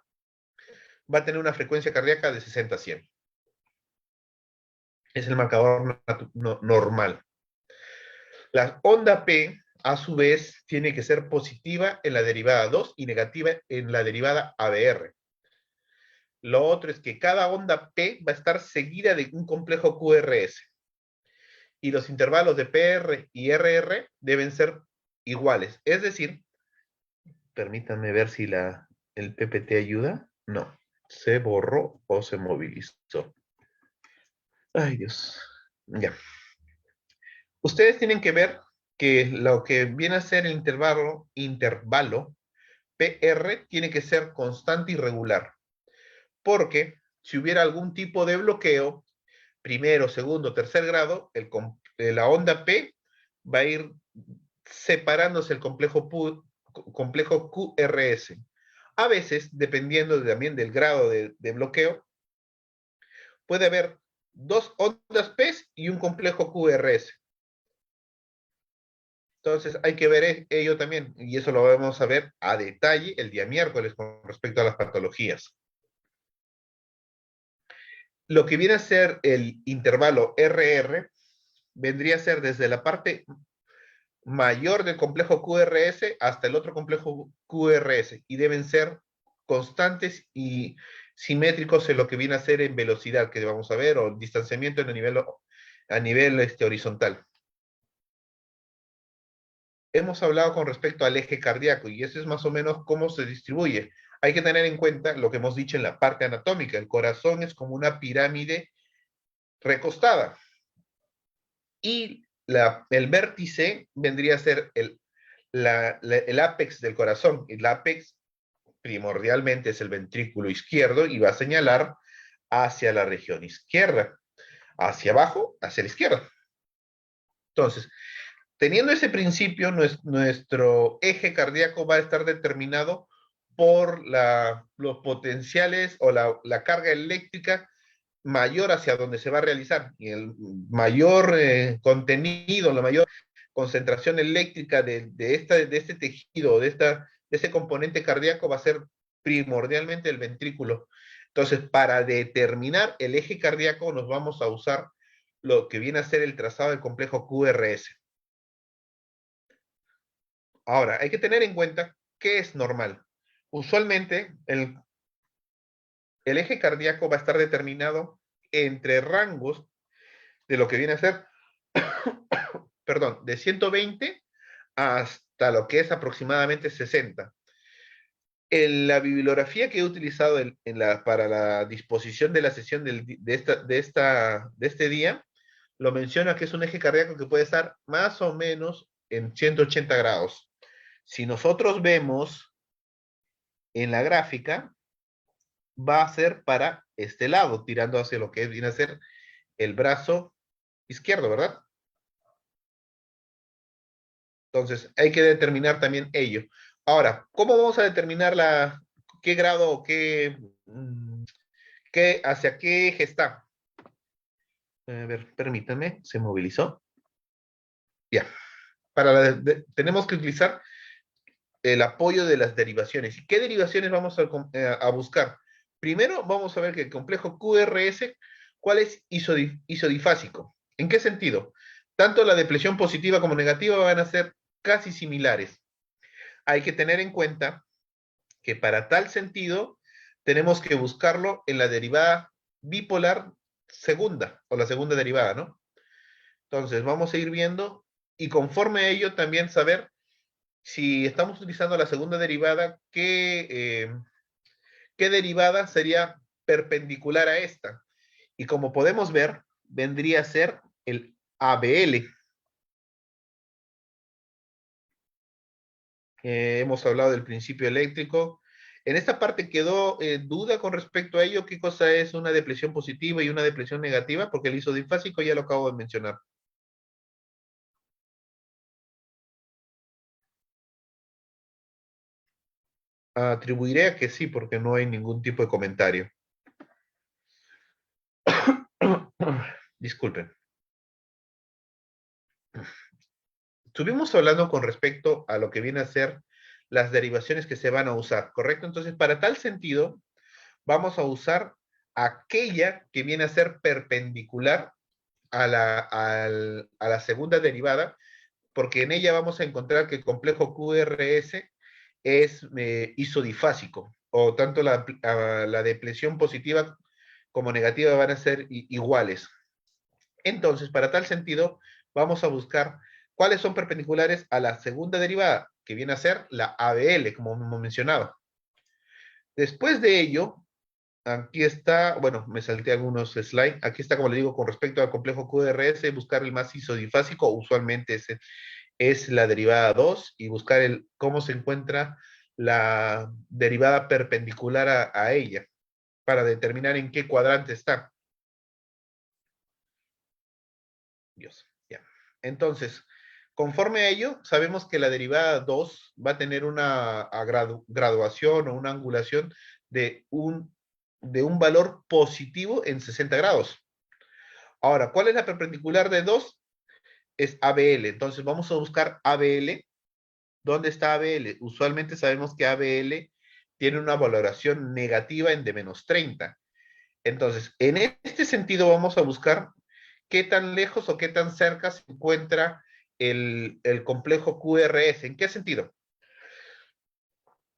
va a tener una frecuencia cardíaca de 60 a 100. Es el marcador normal. La onda P, a su vez, tiene que ser positiva en la derivada 2 y negativa en la derivada ABR. Lo otro es que cada onda P va a estar seguida de un complejo QRS. Y los intervalos de PR y RR deben ser iguales. Es decir, permítanme ver si el PPT ayuda. No, se borró o se movilizó. Ay, Dios. Ya. Ustedes tienen que ver que lo que viene a ser el intervalo PR tiene que ser constante y regular. Porque si hubiera algún tipo de bloqueo, primero, segundo, tercer grado, la onda P va a ir separándose el complejo QRS. A veces, dependiendo también del grado de bloqueo, puede haber dos ondas P y un complejo QRS. Entonces hay que ver ello también, y eso lo vamos a ver a detalle el día miércoles con respecto a las patologías. Lo que viene a ser el intervalo RR vendría a ser desde la parte mayor del complejo QRS hasta el otro complejo QRS y deben ser constantes y simétricos en lo que viene a ser en velocidad que vamos a ver o distanciamiento a nivel horizontal. Hemos hablado con respecto al eje cardíaco y eso es más o menos cómo se distribuye. Hay que tener en cuenta lo que hemos dicho en la parte anatómica. El corazón es como una pirámide recostada y el vértice vendría a ser el ápex del corazón. El ápex primordialmente es el ventrículo izquierdo y va a señalar hacia la región izquierda, hacia abajo, hacia la izquierda. Entonces, teniendo ese principio, nuestro eje cardíaco va a estar determinado por los potenciales o la carga eléctrica mayor hacia donde se va a realizar. Y el mayor contenido, la mayor concentración eléctrica de este tejido, de ese componente cardíaco va a ser primordialmente el ventrículo. Entonces, para determinar el eje cardíaco nos vamos a usar lo que viene a ser el trazado del complejo QRS. Ahora, hay que tener en cuenta qué es normal. Usualmente, el eje cardíaco va a estar determinado entre rangos de lo que viene a ser, perdón, de 120 hasta lo que es aproximadamente 60. En la bibliografía que he utilizado para la disposición de la sesión de este día, lo menciona que es un eje cardíaco que puede estar más o menos en 180 grados. Si nosotros vemos en la gráfica, va a ser para este lado, tirando hacia lo que viene a ser el brazo izquierdo, ¿verdad? Entonces, hay que determinar también ello. Ahora, ¿cómo vamos a determinar qué grado o hacia qué eje está? A ver, permítanme, se movilizó. Ya. Tenemos que utilizar el apoyo de las derivaciones. ¿Y qué derivaciones vamos a buscar? Primero, vamos a ver que el complejo QRS, ¿cuál es isodifásico? ¿En qué sentido? Tanto la depresión positiva como negativa van a ser casi similares. Hay que tener en cuenta que para tal sentido tenemos que buscarlo en la derivada bipolar segunda, o la segunda derivada, ¿no? Entonces, vamos a ir viendo y conforme a ello también saber si estamos utilizando la segunda derivada, ¿qué derivada sería perpendicular a esta? Y como podemos ver, vendría a ser el ABL. Hemos hablado del principio eléctrico. En esta parte quedó duda con respecto a ello, qué cosa es una depresión positiva y una depresión negativa, porque el isodifásico ya lo acabo de mencionar. Atribuiré a que sí, porque no hay ningún tipo de comentario. Disculpen. Estuvimos hablando con respecto a lo que viene a ser las derivaciones que se van a usar, ¿correcto? Entonces, para tal sentido, vamos a usar aquella que viene a ser perpendicular a la segunda derivada, porque en ella vamos a encontrar que el complejo QRS es isodifásico, o tanto la depresión positiva como negativa van a ser iguales. Entonces, para tal sentido, vamos a buscar cuáles son perpendiculares a la segunda derivada, que viene a ser la ABL, como hemos mencionado. Después de ello, aquí está, bueno, me salté algunos slides. Aquí está, como le digo, con respecto al complejo QRS, buscar el más isodifásico, usualmente es la derivada 2, y buscar cómo se encuentra la derivada perpendicular a ella, para determinar en qué cuadrante está. Dios, ya. Entonces, conforme a ello, sabemos que la derivada 2 va a tener una graduación o una angulación de un valor positivo en 60 grados. Ahora, ¿cuál es la perpendicular de 2? Es ABL. Entonces, vamos a buscar ABL. ¿Dónde está ABL? Usualmente sabemos que ABL tiene una valoración negativa en de menos 30. Entonces, en este sentido vamos a buscar qué tan lejos o qué tan cerca se encuentra el complejo QRS. ¿En qué sentido?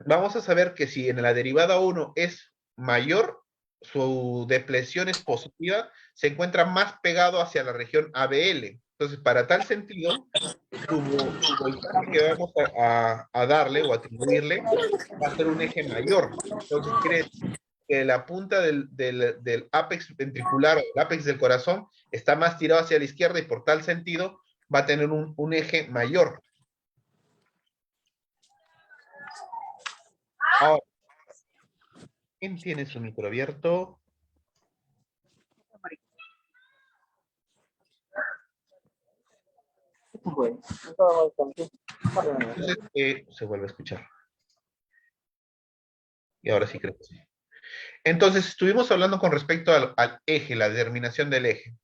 Vamos a saber que si en la derivada 1 es mayor, su depresión es positiva, se encuentra más pegado hacia la región ABL. Entonces, para tal sentido, su voltaje que vamos a darle o atribuirle va a ser un eje mayor. Entonces, quiere decir que la punta del ápex ventricular, el ápex del corazón, está más tirado hacia la izquierda y por tal sentido va a tener un eje mayor. Ahora, ¿quién tiene su micro abierto? Entonces, se vuelve a escuchar. Y ahora sí creo que sí. Entonces, estuvimos hablando con respecto al eje, la determinación del eje.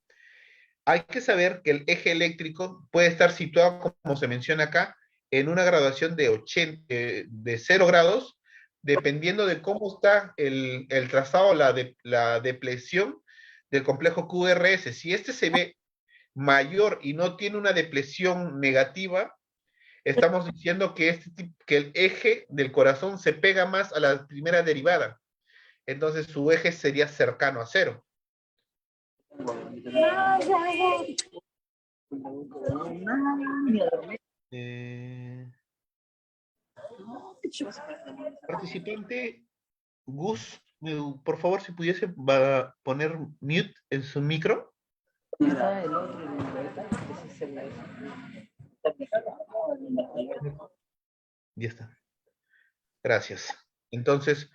Hay que saber que el eje eléctrico puede estar situado, como se menciona acá, en una graduación de 0 grados, dependiendo de cómo está el trazado, la depresión del complejo QRS. Si este se ve mayor y no tiene una depresión negativa, estamos diciendo que, que el eje del corazón se pega más a la primera derivada. Entonces su eje sería cercano a 0. Participante Gus, por favor, si pudiese poner mute en su micro. Ya está. Gracias. Entonces,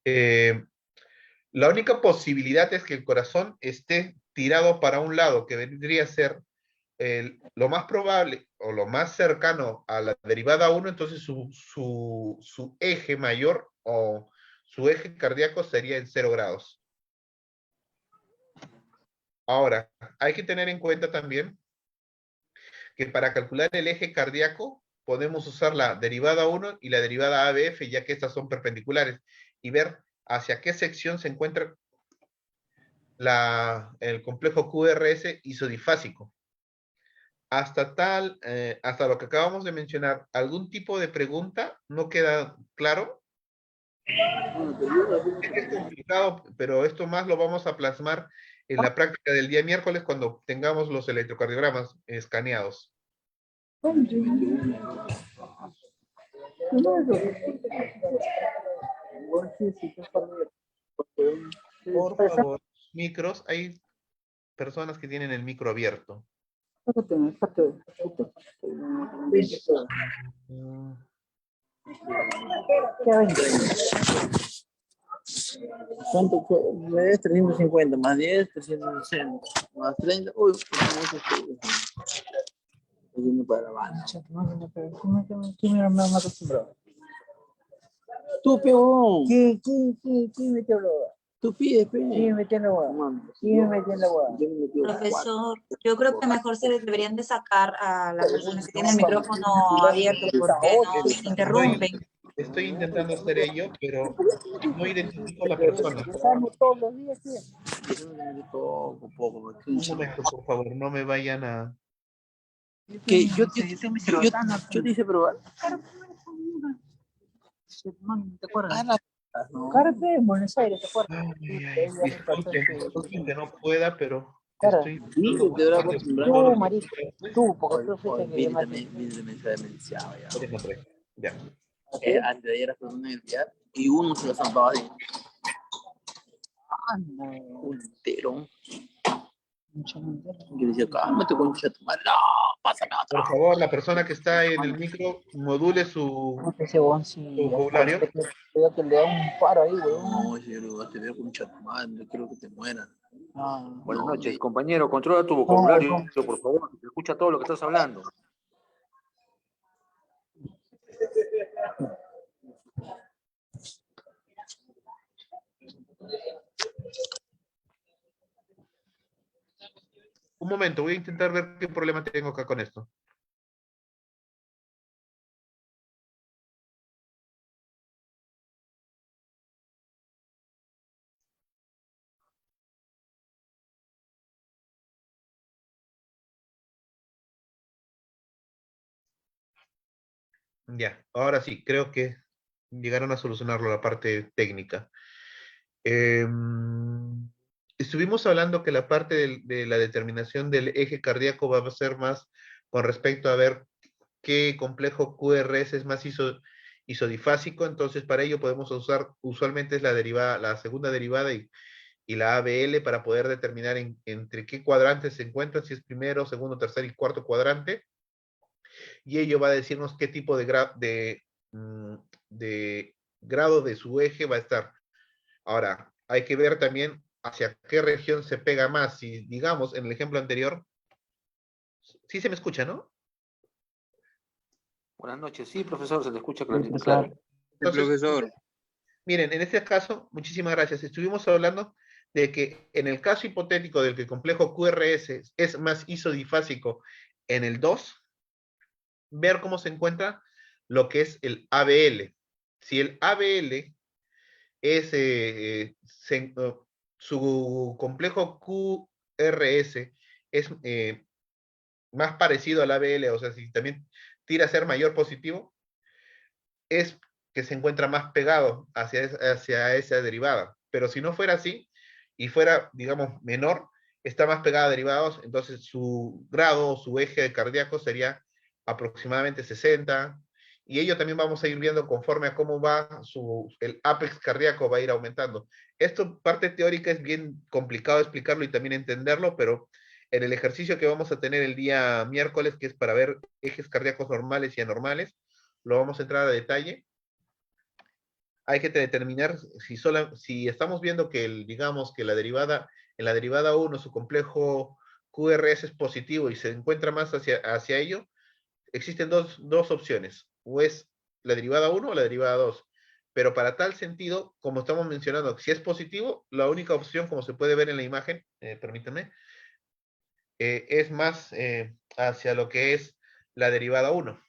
la única posibilidad es que el corazón esté tirado para un lado, que vendría a ser lo más probable o lo más cercano a la derivada 1, entonces su eje mayor o su eje cardíaco sería en 0 grados. Ahora, hay que tener en cuenta también que para calcular el eje cardíaco podemos usar la derivada 1 y la derivada ABF, ya que estas son perpendiculares, y ver hacia qué sección se encuentra el complejo QRS isodifásico. Hasta lo que acabamos de mencionar, ¿algún tipo de pregunta no queda claro? Es complicado, pero esto más lo vamos a plasmar en la práctica del día miércoles cuando tengamos los electrocardiogramas escaneados. Por favor, micros, hay personas que tienen el micro abierto. ¿Cuánto me debes? 350 más 10, 360 más 30. Uy, yendo para la banda. ¿Quién me ha acostumbrado? Tú, peón. ¿Quién me te habló? Tú pides, peón. ¿Quién me metió en la guada? ¿Quién me metió en la guada? Profesor, yo creo que mejor se deberían de sacar a las personas que tienen el micrófono abierto porque nos interrumpen. Estoy intentando hacer ello, pero no identifico a la persona. Todos los días, ¿sí? Poco. Un momento, por favor, no me vayan a... Que yo te hice probar. ¿Te acuerdas? Carpe en Buenos Aires, ¿te acuerdas? Disculpen que no pueda, pero Claro. estoy... Tú, marico, tú, porque tú fuiste que llamaste. Ya. Antes de ayer fue una identidad y uno se lo zampaba así. Un entero. Yo decía, cálmate, concha tu madre. No, pásame otra. Por favor, la persona que está en el micro, module su vocabulario. Cuidado que le da un paro ahí, weón. No, yo te veo concha tu madre, no quiero que te mueran. Buenas noches, compañero. Controla tu vocabulario, por favor. Se escucha todo lo que estás hablando. Un momento, voy a intentar ver qué problema tengo acá con esto. Ya, ahora sí, creo que llegaron a solucionarlo la parte técnica. Estuvimos hablando que la parte de la determinación del eje cardíaco va a ser más con respecto a ver qué complejo QRS es más isodifásico, entonces para ello podemos usar, usualmente es la derivada, la segunda derivada y la ABL para poder determinar entre qué cuadrantes se encuentran, si es primero, segundo, tercer y cuarto cuadrante, y ello va a decirnos qué tipo de grado de su eje va a estar. Ahora, hay que ver también hacia qué región se pega más. Si, digamos, en el ejemplo anterior, sí se me escucha, ¿no? Buenas noches. Sí, profesor, se le escucha Sí, clarito, profesor. claro. Entonces, profesor. miren, en este caso, muchísimas gracias. Estuvimos hablando de que en el caso hipotético del que el complejo QRS es más isodifásico en el 2, ver cómo se encuentra lo que es el ABL. Si el ABL es su complejo QRS es más parecido al ABL, o sea, si también tira a ser mayor positivo, es que se encuentra más pegado hacia esa derivada. Pero si no fuera así, y fuera, digamos, menor, está más pegada a derivados, entonces su grado o su eje cardíaco sería aproximadamente 60, y ello también vamos a ir viendo conforme a cómo va el apex cardíaco va a ir aumentando. Esto, parte teórica, es bien complicado explicarlo y también entenderlo, pero en el ejercicio que vamos a tener el día miércoles, que es para ver ejes cardíacos normales y anormales, lo vamos a entrar a detalle. Hay que determinar si estamos viendo que, digamos, que en la derivada 1 su complejo QRS es positivo y se encuentra más hacia ello, existen dos opciones, o es la derivada 1 o la derivada 2. Pero para tal sentido, como estamos mencionando, si es positivo, la única opción, como se puede ver en la imagen, permítanme, es más hacia lo que es la derivada 1.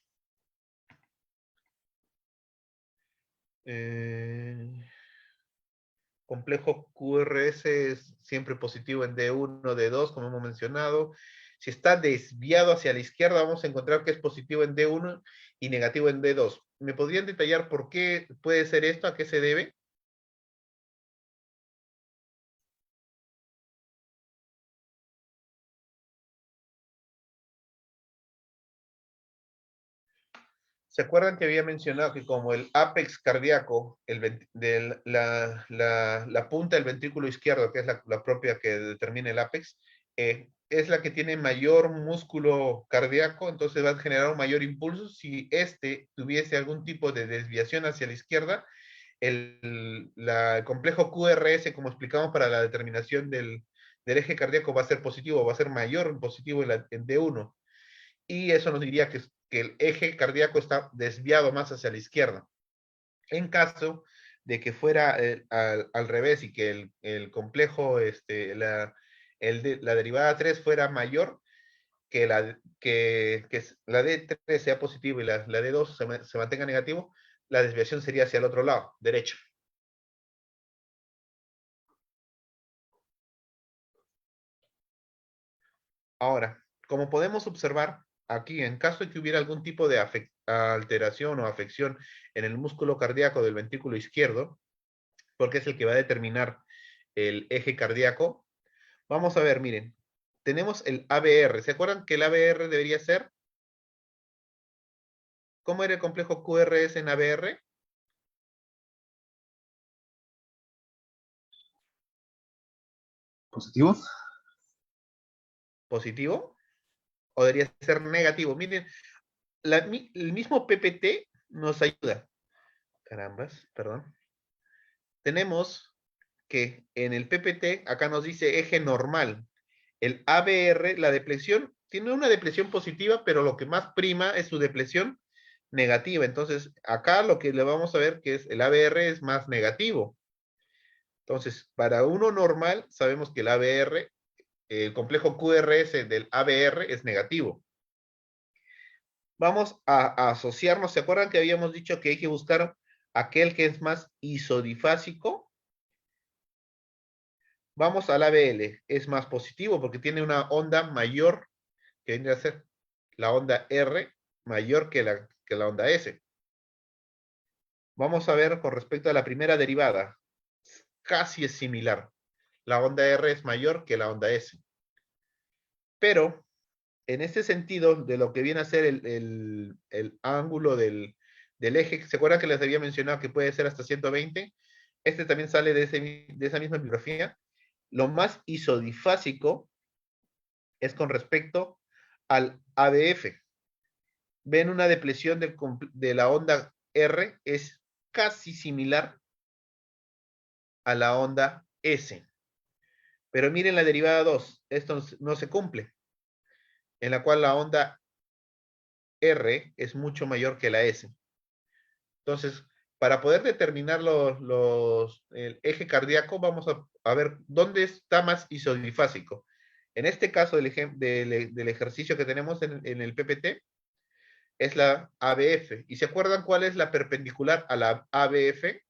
Complejo QRS es siempre positivo en D1, D2, como hemos mencionado. Si está desviado hacia la izquierda, vamos a encontrar que es positivo en D1 y negativo en D2. ¿Me podrían detallar por qué puede ser esto? ¿A qué se debe? ¿Se acuerdan que había mencionado que como el apex cardíaco, la punta del ventrículo izquierdo, que es la propia que determina el apex, es la que tiene mayor músculo cardíaco, entonces va a generar un mayor impulso? Si este tuviese algún tipo de desviación hacia la izquierda, el complejo QRS, como explicamos para la determinación del eje cardíaco, va a ser positivo, va a ser mayor en positivo en D1. Y eso nos diría que el eje cardíaco está desviado más hacia la izquierda. En caso de que fuera al revés y que el complejo, la derivada 3 fuera mayor, que la D3 sea positivo y la D2 se mantenga negativo, la desviación sería hacia el otro lado, derecho. Ahora, como podemos observar aquí, en caso de que hubiera algún tipo de alteración o afección en el músculo cardíaco del ventrículo izquierdo, porque es el que va a determinar el eje cardíaco, vamos a ver, miren, tenemos el ABR. ¿Se acuerdan que el ABR debería ser? ¿Cómo era el complejo QRS en ABR? ¿Positivo? ¿Positivo? ¿O debería ser negativo? Miren, el mismo PPT nos ayuda. Carambas, perdón. Tenemos que en el PPT, acá nos dice eje normal. El ABR, la depresión, tiene una depresión positiva, pero lo que más prima es su depresión negativa. Entonces, acá lo que le vamos a ver que es el ABR es más negativo. Entonces, para uno normal, sabemos que el ABR, el complejo QRS del ABR es negativo. Vamos a asociarnos. ¿Se acuerdan que habíamos dicho que hay que buscar aquel que es más isodifásico? Vamos al ABL, es más positivo porque tiene una onda mayor, que vendría a ser la onda R, mayor que la onda S. Vamos a ver con respecto a la primera derivada, casi es similar. La onda R es mayor que la onda S. Pero, en este sentido, de lo que viene a ser el ángulo del del eje, ¿se acuerdan que les había mencionado que puede ser hasta 120? Este también sale de esa misma bibliografía. Lo más isodifásico es con respecto al ABF. Ven una depresión de la onda R, es casi similar a la onda S. Pero miren la derivada 2, esto no se cumple, en la cual la onda R es mucho mayor que la S. Entonces, para poder determinar el eje cardíaco, vamos a ver dónde está más isodifásico. En este caso del ejercicio que tenemos en el PPT, es la ABF. ¿Y se acuerdan cuál es la perpendicular a la ABF?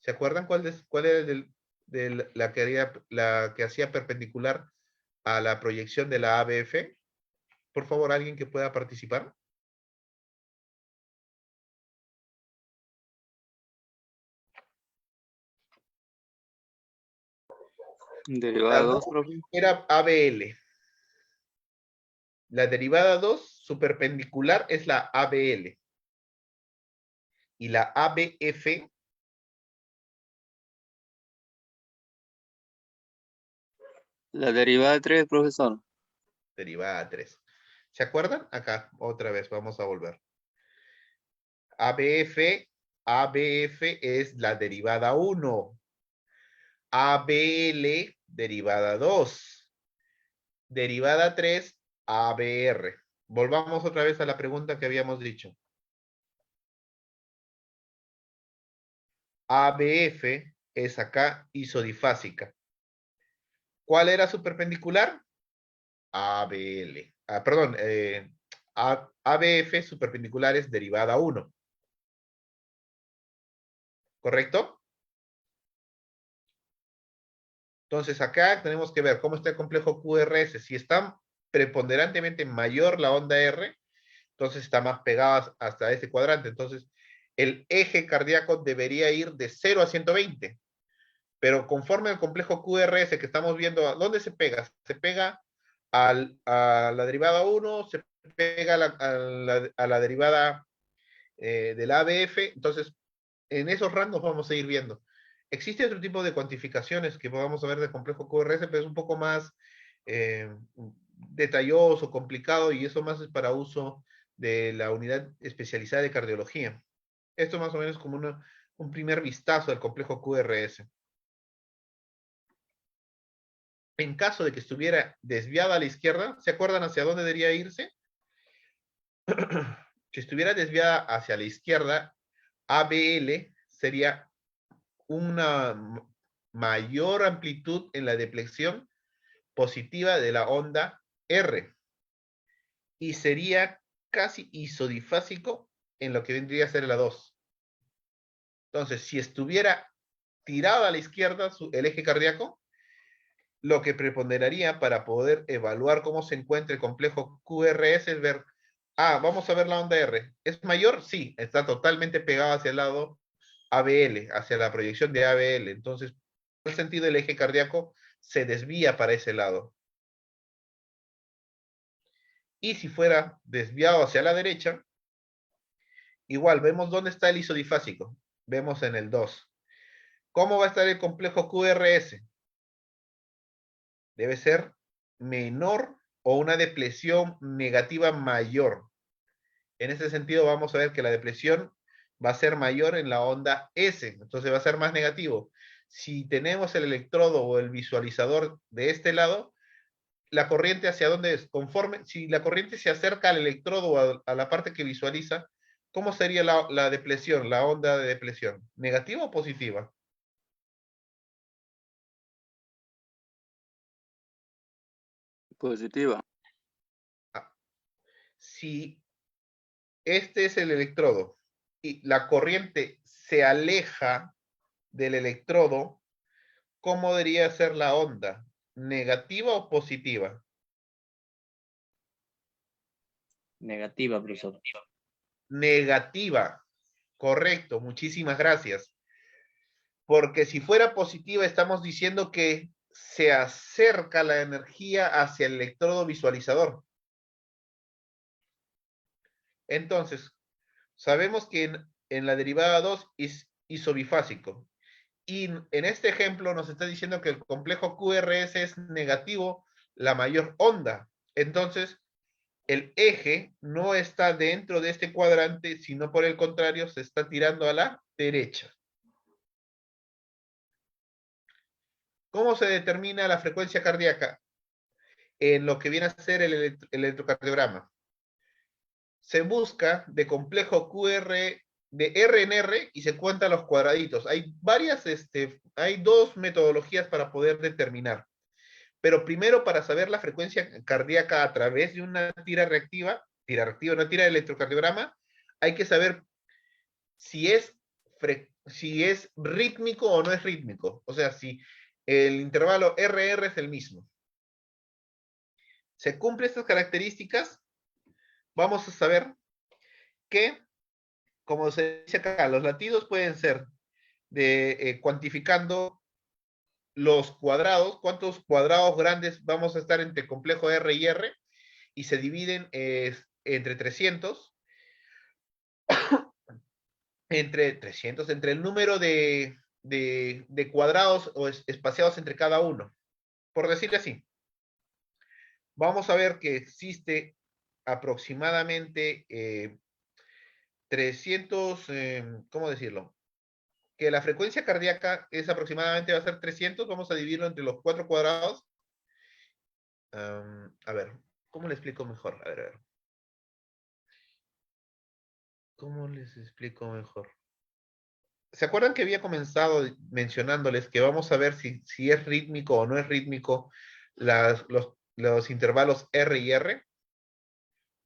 ¿Se acuerdan cuál era la que hacía perpendicular a la proyección de la ABF? Por favor, alguien que pueda participar. Derivada 2, profe. Era ABL. La derivada 2, su perpendicular es la ABL. Y la ABF, La derivada 3, profesor. derivada 3. ¿Se acuerdan? Acá, otra vez, vamos a volver. ABF es la derivada 1. ABL, derivada 2. Derivada 3, ABR. Volvamos otra vez a la pregunta que habíamos dicho. ABF es acá isodifásica. ¿Cuál era su perpendicular? ABL. Perdón, ABF, su perpendicular es derivada 1. ¿Correcto? Entonces acá tenemos que ver cómo está el complejo QRS. Si está preponderantemente mayor la onda R, entonces está más pegada hasta ese cuadrante. Entonces el eje cardíaco debería ir de 0 a 120. Pero conforme al complejo QRS que estamos viendo, ¿dónde se pega? Se pega a la derivada 1, se pega a la derivada del ABF. Entonces, en esos rangos vamos a ir viendo. Existe otro tipo de cuantificaciones que podamos ver del complejo QRS, pero es un poco más detalloso, complicado, y eso más es para uso de la unidad especializada de cardiología. Esto más o menos como un primer vistazo del complejo QRS. En caso de que estuviera desviada a la izquierda, ¿se acuerdan hacia dónde debería irse? Si estuviera desviada hacia la izquierda, ABL sería una mayor amplitud en la deflexión positiva de la onda R y sería casi isodifásico en lo que vendría a ser la 2. Entonces, si estuviera tirado a la izquierda el eje cardíaco, lo que preponderaría para poder evaluar cómo se encuentra el complejo QRS es ver, vamos a ver la onda R. ¿Es mayor? Sí, está totalmente pegado hacia el lado ABL, hacia la proyección de ABL. Entonces, en el sentido del eje cardíaco se desvía para ese lado. Y si fuera desviado hacia la derecha, igual, vemos dónde está el isodifásico. Vemos en el 2. ¿Cómo va a estar el complejo QRS? Debe ser menor o una depresión negativa mayor. En ese sentido, vamos a ver que la depresión va a ser mayor en la onda S, entonces va a ser más negativo. Si tenemos el electrodo o el visualizador de este lado, la corriente hacia dónde es, conforme, si la corriente se acerca al electrodo o a la parte que visualiza, ¿cómo sería la depresión, la onda de depresión? ¿Negativa o positiva? Positiva. Si este es el electrodo y la corriente se aleja del electrodo, ¿cómo debería ser la onda? ¿Negativa o positiva? Negativa, profesor. Negativa. Correcto, muchísimas gracias. Porque si fuera positiva, estamos diciendo que se acerca la energía hacia el electrodo visualizador. Entonces, sabemos que en la derivada 2 es isobifásico. Y en este ejemplo nos está diciendo que el complejo QRS es negativo, la mayor onda. Entonces, el eje no está dentro de este cuadrante, sino por el contrario, se está tirando a la derecha. ¿Cómo se determina la frecuencia cardíaca? En lo que viene a ser el electrocardiograma. Se busca de complejo QR de R en R y se cuentan los cuadraditos. Hay hay dos metodologías para poder determinar. Pero primero, para saber la frecuencia cardíaca a través de una tira reactiva, una tira de electrocardiograma, hay que saber si es, si es rítmico o no es rítmico. O sea, si el intervalo RR es el mismo. Se cumplen estas características, vamos a saber que, como se dice acá, los latidos pueden ser de cuantificando los cuadrados, cuántos cuadrados grandes vamos a estar entre complejo R y R, y se dividen entre 300, entre el número de cuadrados o espaciados entre cada uno. Por decirlo así, vamos a ver que existe aproximadamente 300, ¿cómo decirlo? Que la frecuencia cardíaca es aproximadamente, va a ser 300, vamos a dividirlo entre los 4 cuadrados. A ver, ¿cómo le explico mejor? A ver. ¿Cómo les explico mejor? ¿Se acuerdan que había comenzado mencionándoles que vamos a ver si es rítmico o no es rítmico los intervalos R y R?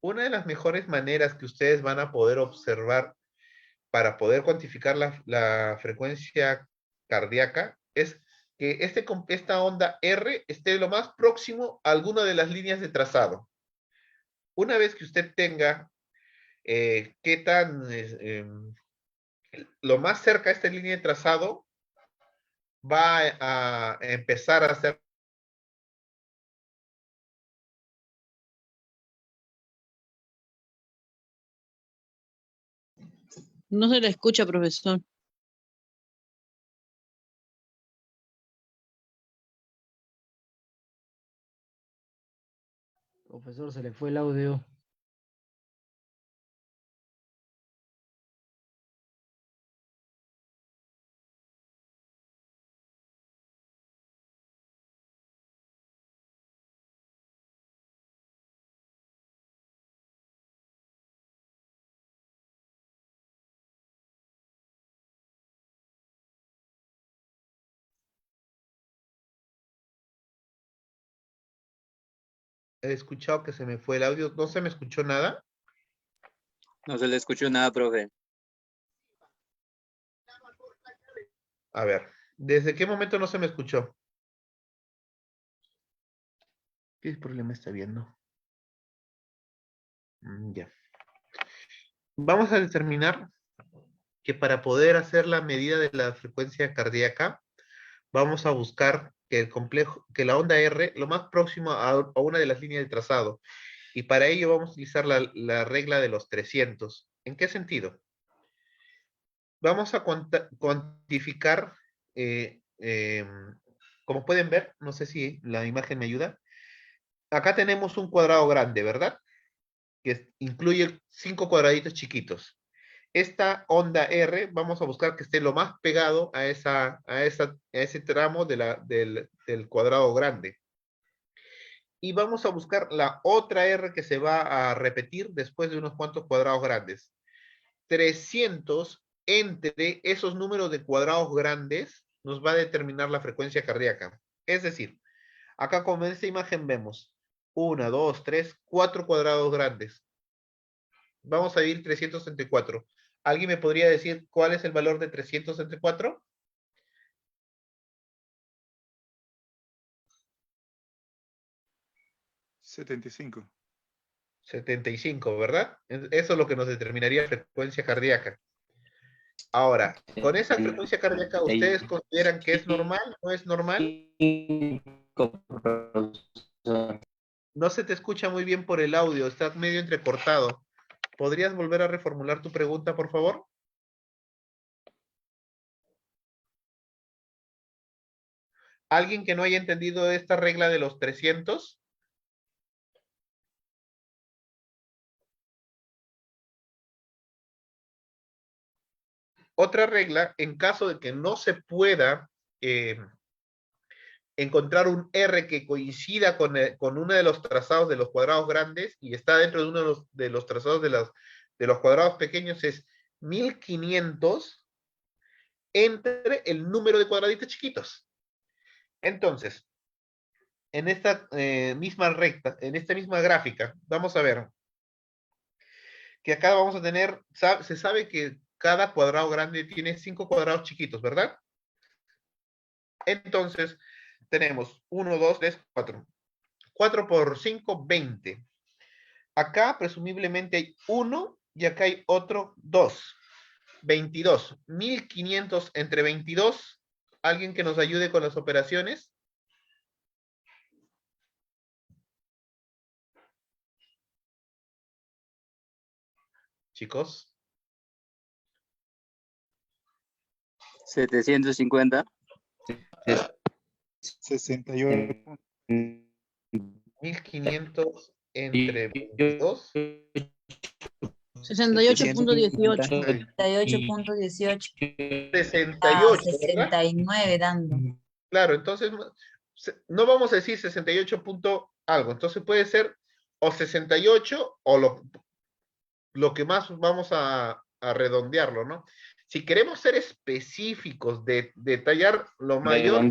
Una de las mejores maneras que ustedes van a poder observar para poder cuantificar la frecuencia cardíaca es que esta onda R esté lo más próximo a alguna de las líneas de trazado. Una vez que usted tenga lo más cerca a esta línea de trazado, va a empezar a hacer. No se le escucha, profesor. Profesor, se le fue el audio. He escuchado que se me fue el audio. ¿No se me escuchó nada? No se le escuchó nada, profe. A ver, ¿desde qué momento no se me escuchó? ¿Qué problema está viendo? Ya. Vamos a determinar que para poder hacer la medida de la frecuencia cardíaca, vamos a buscar que la onda R, lo más próximo a una de las líneas de trazado. Y para ello vamos a utilizar la regla de los 300. ¿En qué sentido? Vamos a cuantificar, como pueden ver, no sé si la imagen me ayuda. Acá tenemos un cuadrado grande, ¿verdad? Que incluye 5 cuadraditos chiquitos. Esta onda R, vamos a buscar que esté lo más pegado a ese tramo del cuadrado grande. Y vamos a buscar la otra R que se va a repetir después de unos cuantos cuadrados grandes. 300 entre esos números de cuadrados grandes nos va a determinar la frecuencia cardíaca. Es decir, acá como en esta imagen vemos 1, 2, 3, 4 cuadrados grandes. Vamos a dividir 300 entre 4. ¿Alguien me podría decir cuál es el valor de 300 entre 4? $75. 75, ¿verdad? Eso es lo que nos determinaría la frecuencia cardíaca. Ahora, con esa frecuencia cardíaca, ¿ustedes consideran que es normal? ¿No es normal? No se te escucha muy bien por el audio, estás medio entrecortado. ¿Podrías volver a reformular tu pregunta, por favor? ¿Alguien que no haya entendido esta regla de los 300? Otra regla, en caso de que no se pueda encontrar un R que coincida con uno de los trazados de los cuadrados grandes y está dentro de uno de los trazados de los cuadrados pequeños, es 1500 entre el número de cuadraditos chiquitos. Entonces, en esta misma recta, en esta misma gráfica, vamos a ver que acá vamos a tener, se sabe que cada cuadrado grande tiene 5 cuadrados chiquitos, ¿verdad? Entonces, tenemos 1, 2, 3, 4. 4 por 5, 20. Acá presumiblemente hay 1 y acá hay otro 2. 22. 1500 entre 22. ¿Alguien que nos ayude con las operaciones? Chicos. 750. 68. 1500 entre 22. 68.18. 68.18. 68, 69 dando. Claro, entonces no vamos a decir 68 punto algo, entonces puede ser o 68 o lo que más vamos a redondearlo, ¿no? Si queremos ser específicos, de detallar lo mayor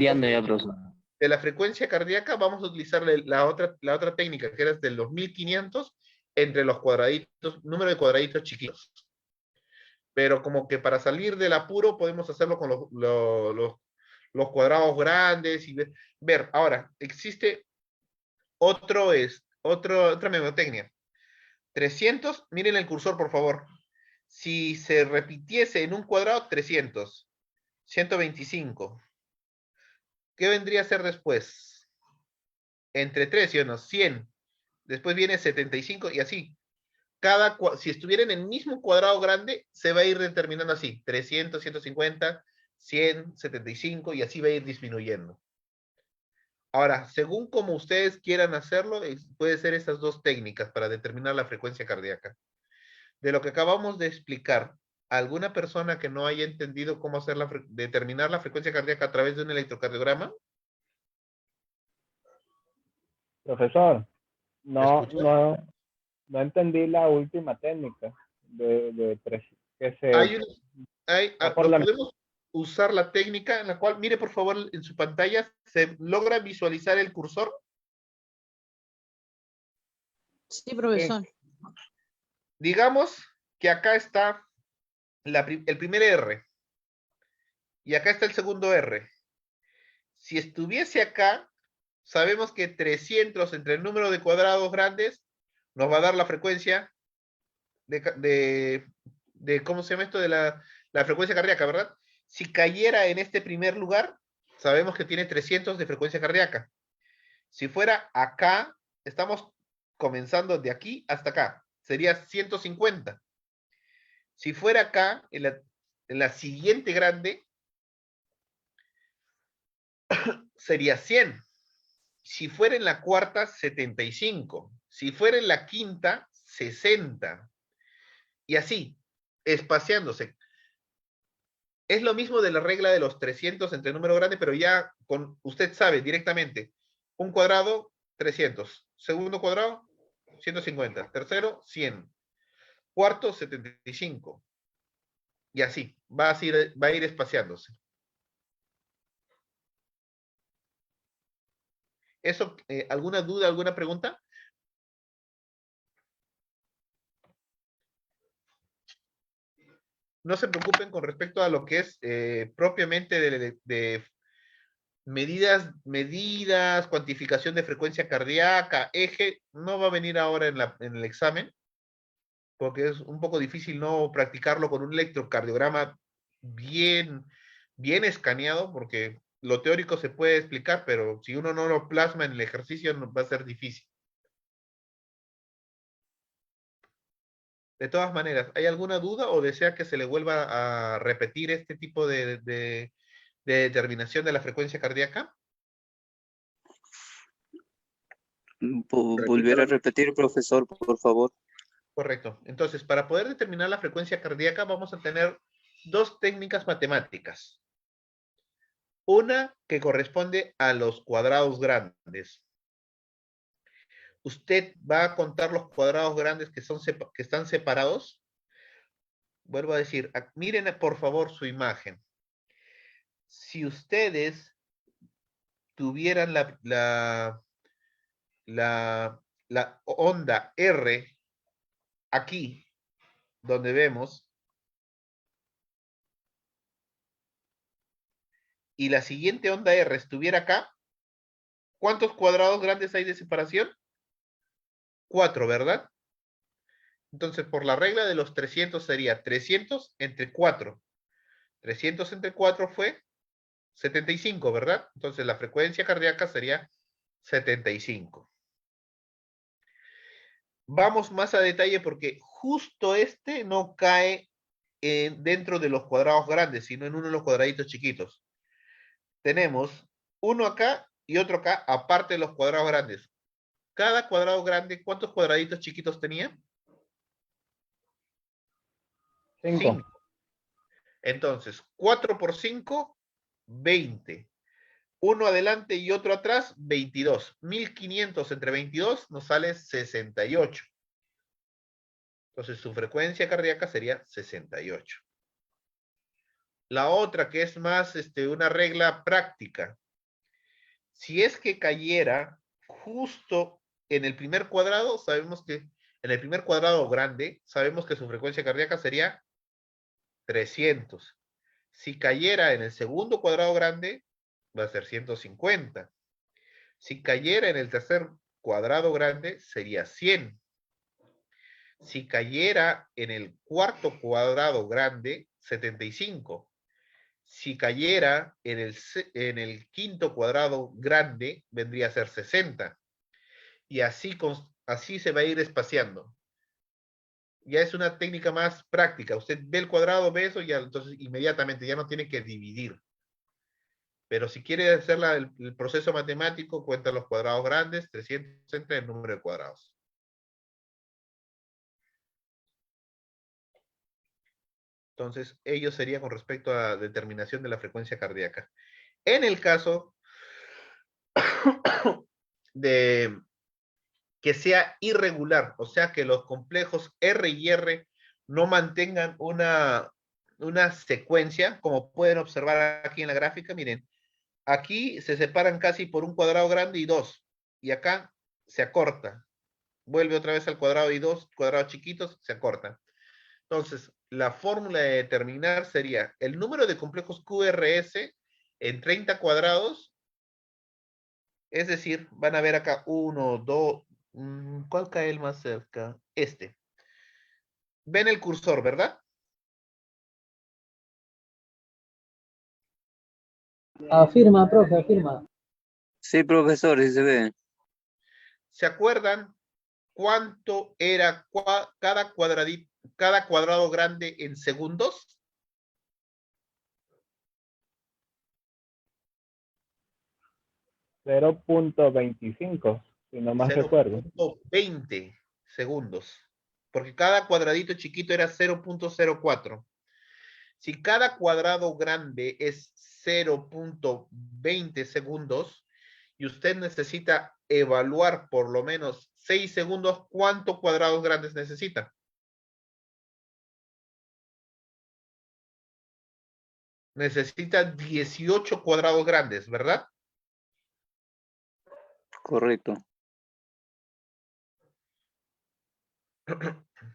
de la frecuencia cardíaca, vamos a utilizar la otra técnica, que era de los 1500 entre los cuadraditos, número de cuadraditos chiquitos. Pero como que para salir del apuro podemos hacerlo con los cuadrados grandes y ver. Ahora, existe otra memotecnia. 300, miren el cursor, por favor. Si se repitiese en un cuadrado, 300. 125. ¿Qué vendría a ser después? Entre 3, ¿sí o no? 100. Después viene 75 y así. Si estuviera en el mismo cuadrado grande, se va a ir determinando así. 300, 150, 100, 75 y así va a ir disminuyendo. Ahora, según como ustedes quieran hacerlo, puede ser estas dos técnicas para determinar la frecuencia cardíaca. De lo que acabamos de explicar, ¿alguna persona que no haya entendido cómo determinar la frecuencia cardíaca a través de un electrocardiograma? Profesor, no entendí la última técnica podemos usar la técnica en la cual, mire por favor en su pantalla, ¿se logra visualizar el cursor? Sí, profesor. Digamos que acá está el primer R y acá está el segundo R. Si estuviese acá, sabemos que 300 entre el número de cuadrados grandes nos va a dar la frecuencia de ¿cómo se llama esto? De la frecuencia cardíaca, ¿verdad? Si cayera en este primer lugar, sabemos que tiene 300 de frecuencia cardíaca. Si fuera acá, estamos comenzando de aquí hasta acá, sería 150. Si fuera acá, en la siguiente grande, sería 100. Si fuera en la cuarta, 75. Si fuera en la quinta, 60. Y así, espaciándose. Es lo mismo de la regla de los 300 entre número grande, pero ya usted sabe directamente. Un cuadrado, 300. Segundo cuadrado, 150. Tercero, 100. Cuarto, 75. Y así, va a ir espaciándose. ¿Eso, alguna duda, alguna pregunta? No se preocupen con respecto a lo que es propiamente de medidas, cuantificación de frecuencia cardíaca, eje, no va a venir ahora en el examen, porque es un poco difícil no practicarlo con un electrocardiograma bien, bien escaneado, porque lo teórico se puede explicar, pero si uno no lo plasma en el ejercicio va a ser difícil. De todas maneras, ¿hay alguna duda o desea que se le vuelva a repetir este tipo de determinación de la frecuencia cardíaca? Volver a repetir, profesor, por favor. Correcto. Entonces, para poder determinar la frecuencia cardíaca vamos a tener dos técnicas matemáticas. Una que corresponde a los cuadrados grandes. Usted va a contar los cuadrados grandes que están separados. Vuelvo a decir, miren por favor su imagen. Si ustedes tuvieran la onda R aquí, donde vemos, y la siguiente onda R estuviera acá, ¿cuántos cuadrados grandes hay de separación? 4, ¿verdad? Entonces, por la regla de los 300 sería 300 entre 4. 300 entre 4 fue 75, ¿verdad? Entonces, la frecuencia cardíaca sería 75. Vamos más a detalle porque justo este no cae dentro de los cuadrados grandes, sino en uno de los cuadraditos chiquitos. Tenemos uno acá y otro acá, aparte de los cuadrados grandes. Cada cuadrado grande, ¿cuántos cuadraditos chiquitos tenía? 5. Entonces, 4 por 5, 20. Uno adelante y otro atrás, 22. 1500 entre 22 nos sale 68. Entonces, su frecuencia cardíaca sería 68. La otra, que es más una regla práctica. Si es que cayera justo en el primer cuadrado, sabemos que en el primer cuadrado grande, sabemos que su frecuencia cardíaca sería 300. Si cayera en el segundo cuadrado grande, va a ser 150. Si cayera en el tercer cuadrado grande, sería 100. Si cayera en el cuarto cuadrado grande, 75. Si cayera en el quinto cuadrado grande, vendría a ser 60. Y así se va a ir espaciando. Ya es una técnica más práctica. Usted ve el cuadrado, ve eso, y entonces inmediatamente ya no tiene que dividir. Pero si quiere hacer el proceso matemático, cuenta los cuadrados grandes, 300 entre el número de cuadrados. Entonces, ello sería con respecto a determinación de la frecuencia cardíaca. En el caso de que sea irregular, o sea que los complejos R y R no mantengan una secuencia, como pueden observar aquí en la gráfica, miren, aquí se separan casi por un cuadrado grande y 2, y acá se acorta, vuelve otra vez al cuadrado y 2, cuadrados chiquitos, se acorta. Entonces, la fórmula de determinar sería el número de complejos QRS en 30 cuadrados, es decir, van a ver acá 1, 2, ¿cuál cae el más cerca? Este. Ven el cursor, ¿verdad? Afirma, profe, afirma. Sí, profesor, sí se ve. ¿Se acuerdan cuánto era cada cuadrado grande en segundos? 0.25, si no más recuerdo. 0.20 segundos. Porque cada cuadradito chiquito era 0.04. Si cada cuadrado grande es 0.20 segundos y usted necesita evaluar por lo menos 6 segundos, ¿cuántos cuadrados grandes necesita? Necesita 18 cuadrados grandes, ¿verdad? Correcto.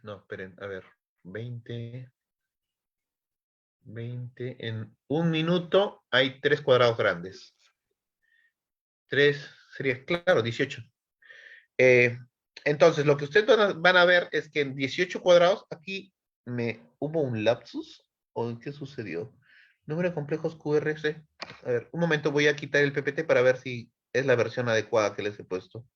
No, esperen, a ver. 20, en un minuto hay 3 cuadrados grandes. 3 sería, claro, 18. Entonces, lo que ustedes van a ver es que en 18 cuadrados, aquí hubo un lapsus. ¿O qué sucedió? Número de complejos QRS. A ver, un momento, voy a quitar el PPT para ver si es la versión adecuada que les he puesto.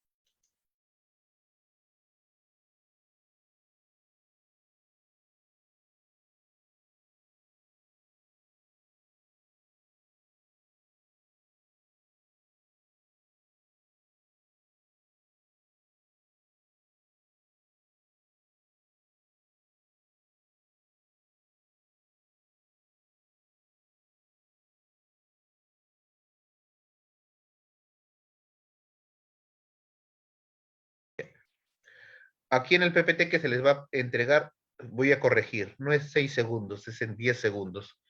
Aquí en el PPT que se les va a entregar, voy a corregir. No es 6 segundos, es en 10 segundos.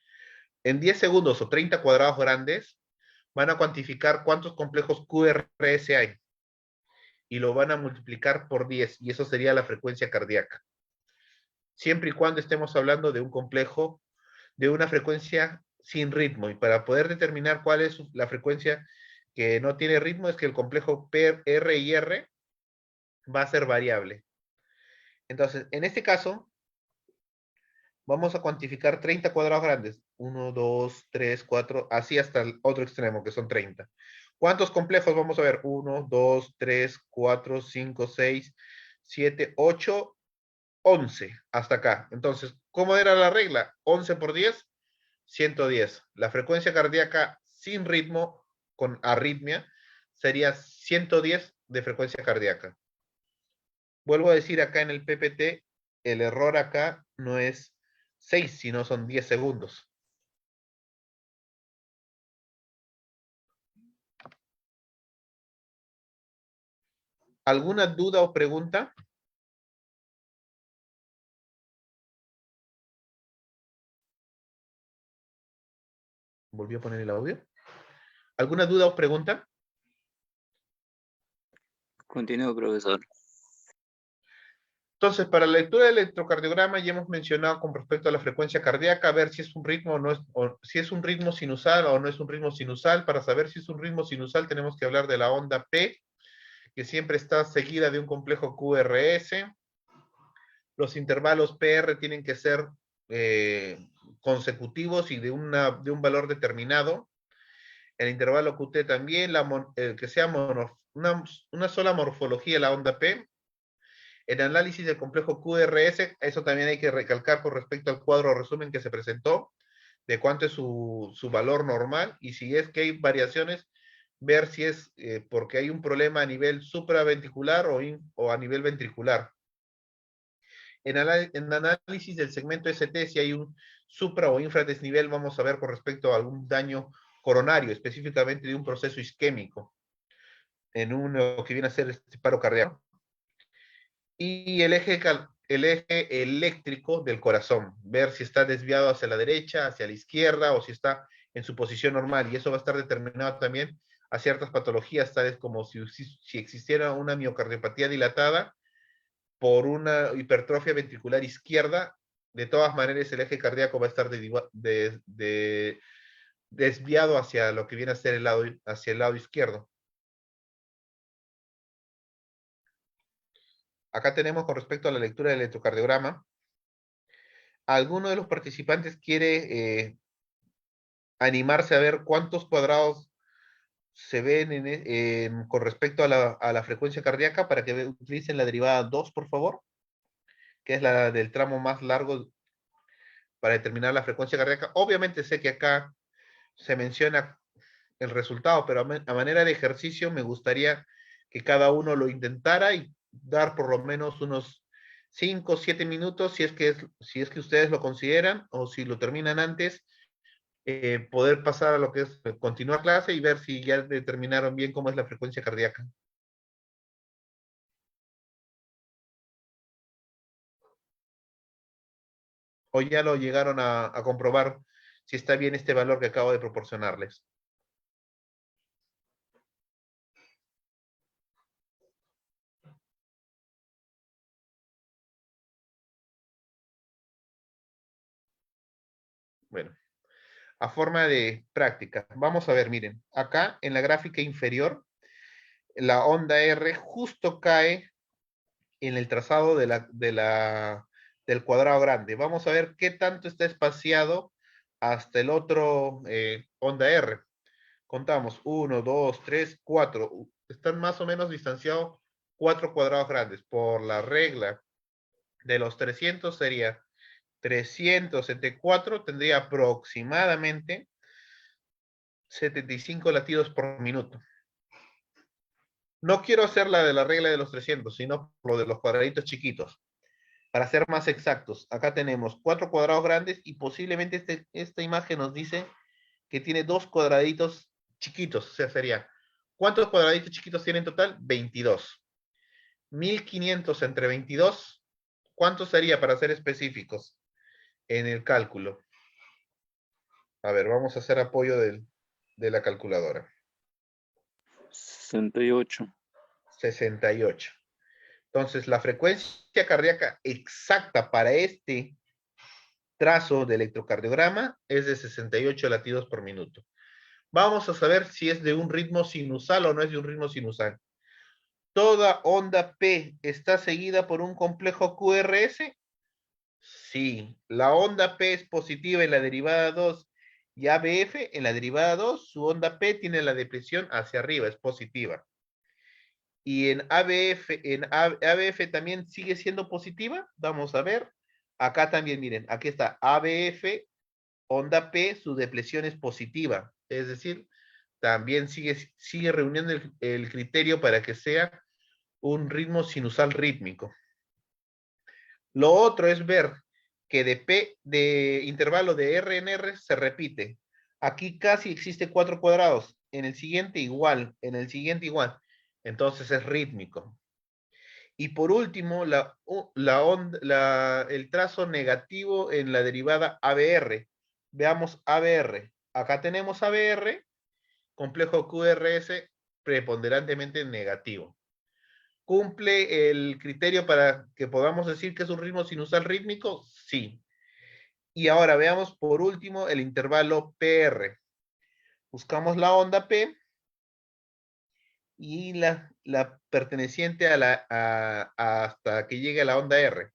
En 10 segundos o 30 cuadrados grandes, van a cuantificar cuántos complejos QRS hay. Y lo van a multiplicar por 10, y eso sería la frecuencia cardíaca. Siempre y cuando estemos hablando de un complejo, de una frecuencia sin ritmo. Y para poder determinar cuál es la frecuencia que no tiene ritmo, es que el complejo R y R va a ser variable. Entonces, en este caso, vamos a cuantificar 30 cuadrados grandes. 1, 2, 3, 4, así hasta el otro extremo, que son 30. ¿Cuántos complejos vamos a ver? 1, 2, 3, 4, 5, 6, 7, 8, 11. Hasta acá. Entonces, ¿cómo era la regla? 11 por 10, 110. La frecuencia cardíaca sin ritmo, con arritmia, sería 110 de frecuencia cardíaca. Vuelvo a decir acá en el PPT, el error acá no es 6, sino son 10 segundos. ¿Alguna duda o pregunta? Volví a poner el audio. ¿Alguna duda o pregunta? Continúo, profesor. Entonces, para la lectura del electrocardiograma ya hemos mencionado con respecto a la frecuencia cardíaca, a ver si es un ritmo o no es, o si es un ritmo sinusal o no es un ritmo sinusal. Para saber si es un ritmo sinusal tenemos que hablar de la onda P, que siempre está seguida de un complejo QRS. Los intervalos PR tienen que ser consecutivos y de un valor determinado. El intervalo QT también, que sea una sola morfología la onda P. El análisis del complejo QRS, eso también hay que recalcar con respecto al cuadro resumen que se presentó, de cuánto es su valor normal, y si es que hay variaciones, ver si es porque hay un problema a nivel supraventricular o a nivel ventricular. En análisis del segmento ST, si hay un supra o infradesnivel, vamos a ver con respecto a algún daño coronario, específicamente de un proceso isquémico, en uno que viene a ser este paro cardíaco. Y el eje eléctrico del corazón, ver si está desviado hacia la derecha, hacia la izquierda, o si está en su posición normal, y eso va a estar determinado también a ciertas patologías, tales como si existiera una miocardiopatía dilatada por una hipertrofia ventricular izquierda. De todas maneras el eje cardíaco va a estar desviado hacia lo que viene a ser hacia el lado izquierdo. Acá tenemos con respecto a la lectura del electrocardiograma. ¿Alguno de los participantes quiere animarse a ver cuántos cuadrados se ven con respecto a la frecuencia cardíaca, para que utilicen la derivada 2, por favor? Que es la del tramo más largo para determinar la frecuencia cardíaca. Obviamente sé que acá se menciona el resultado, pero a manera de ejercicio me gustaría que cada uno lo intentara y dar por lo menos unos 5 o 7 minutos, si es que ustedes lo consideran, o si lo terminan antes, poder pasar a lo que es continuar clase y ver si ya determinaron bien cómo es la frecuencia cardíaca. O ya lo llegaron a comprobar si está bien este valor que acabo de proporcionarles. Bueno, a forma de práctica, vamos a ver, miren, acá en la gráfica inferior, la onda R justo cae en el trazado de la del cuadrado grande. Vamos a ver qué tanto está espaciado hasta el otro onda R. Contamos, 1, 2, 3, 4. Están más o menos distanciados 4 cuadrados grandes. Por la regla de los 300 sería 300 entre 4, tendría aproximadamente 75 latidos por minuto. No quiero hacer la de la regla de los 300, sino lo de los cuadraditos chiquitos. Para ser más exactos, acá tenemos 4 cuadrados grandes y posiblemente esta imagen nos dice que tiene 2 cuadraditos chiquitos. O sea, sería, ¿cuántos cuadraditos chiquitos tiene en total? 22. 1500 entre 22, ¿cuánto sería para ser específicos en el cálculo? A ver, vamos a hacer apoyo de la calculadora. 68. 68. Entonces, la frecuencia cardíaca exacta para este trazo de electrocardiograma es de 68 latidos por minuto. Vamos a saber si es de un ritmo sinusal o no es de un ritmo sinusal. ¿Toda onda P está seguida por un complejo QRS? Sí. La onda P es positiva en la derivada 2 y ABF en la derivada 2, su onda P tiene la depresión hacia arriba, es positiva. Y en ABF también sigue siendo positiva. Vamos a ver. Acá también, miren, aquí está ABF, onda P, su depresión es positiva. Es decir, también sigue reuniendo el criterio para que sea un ritmo sinusal rítmico. Lo otro es ver que de intervalo de R en R se repite. Aquí casi existe 4 cuadrados. En el siguiente igual. En el siguiente igual. Entonces es rítmico. Y por último, el trazo negativo en la derivada ABR. Veamos ABR. Acá tenemos ABR, complejo QRS preponderantemente negativo. ¿Cumple el criterio para que podamos decir que es un ritmo sinusal rítmico? Sí. Y ahora veamos por último el intervalo PR. Buscamos la onda P y la perteneciente hasta que llegue a la onda R.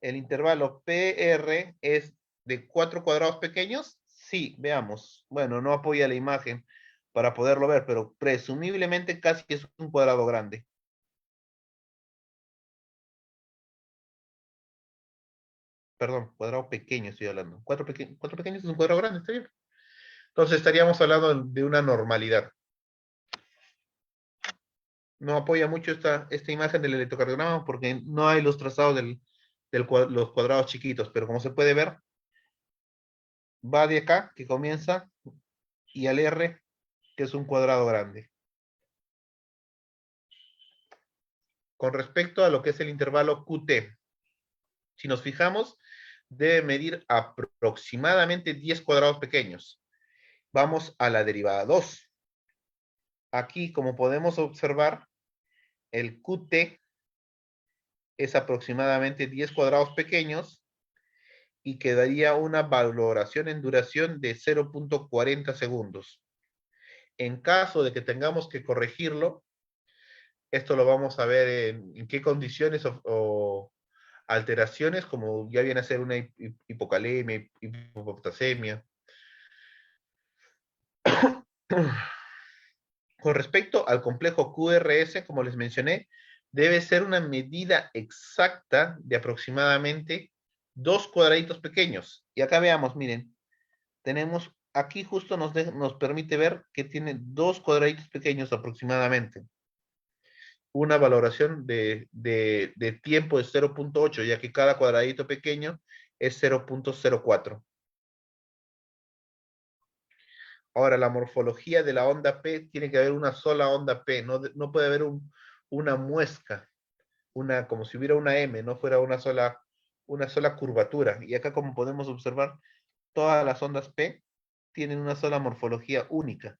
El intervalo PR es de 4 cuadrados pequeños. Sí, veamos. Bueno, no apoya la imagen para poderlo ver, pero presumiblemente casi es un cuadrado grande. Perdón, cuadrado pequeño estoy hablando. 4 pequeños es un cuadrado grande, está bien. Entonces estaríamos hablando de una normalidad. No apoya mucho esta imagen del electrocardiograma porque no hay los trazados los cuadrados chiquitos, pero como se puede ver, va de acá, que comienza, y al R, que es un cuadrado grande. Con respecto a lo que es el intervalo QT, si nos fijamos, debe medir aproximadamente 10 cuadrados pequeños. Vamos a la derivada 2. Aquí, como podemos observar, el QT es aproximadamente 10 cuadrados pequeños y quedaría una valoración en duración de 0.40 segundos. En caso de que tengamos que corregirlo, esto lo vamos a ver en qué condiciones o alteraciones, como ya viene a ser una hipocalemia, hipopotasemia. Con respecto al complejo QRS, como les mencioné, debe ser una medida exacta de aproximadamente 2 cuadraditos pequeños. Y acá veamos, miren, tenemos, aquí justo nos permite ver que tiene 2 cuadraditos pequeños aproximadamente. Una valoración de tiempo de 0.8, ya que cada cuadradito pequeño es 0.04. Ahora, la morfología de la onda P tiene que haber una sola onda P, no puede haber una muesca, como si hubiera una M, no fuera una sola curvatura. Y acá, como podemos observar, todas las ondas P tienen una sola morfología única.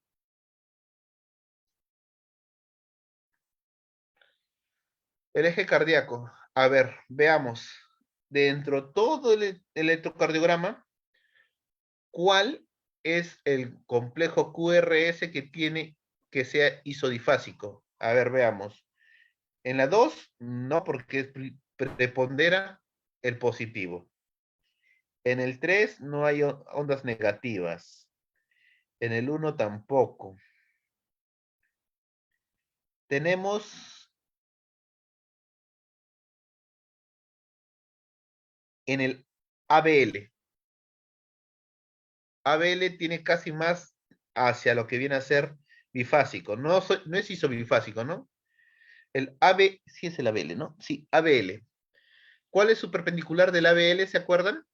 El eje cardíaco. A ver, veamos. Dentro de todo el electrocardiograma, ¿cuál es el complejo QRS que tiene que sea isodifásico? A ver, veamos. En la 2, no, porque prepondera el positivo. En el 3 no hay ondas negativas. En el 1 tampoco. Tenemos en el ABL. ABL tiene casi más hacia lo que viene a ser bifásico. No es isobifásico, ¿no? El AB, sí es el ABL, ¿no? Sí, ABL. ¿Cuál es su perpendicular del ABL? ¿Se acuerdan?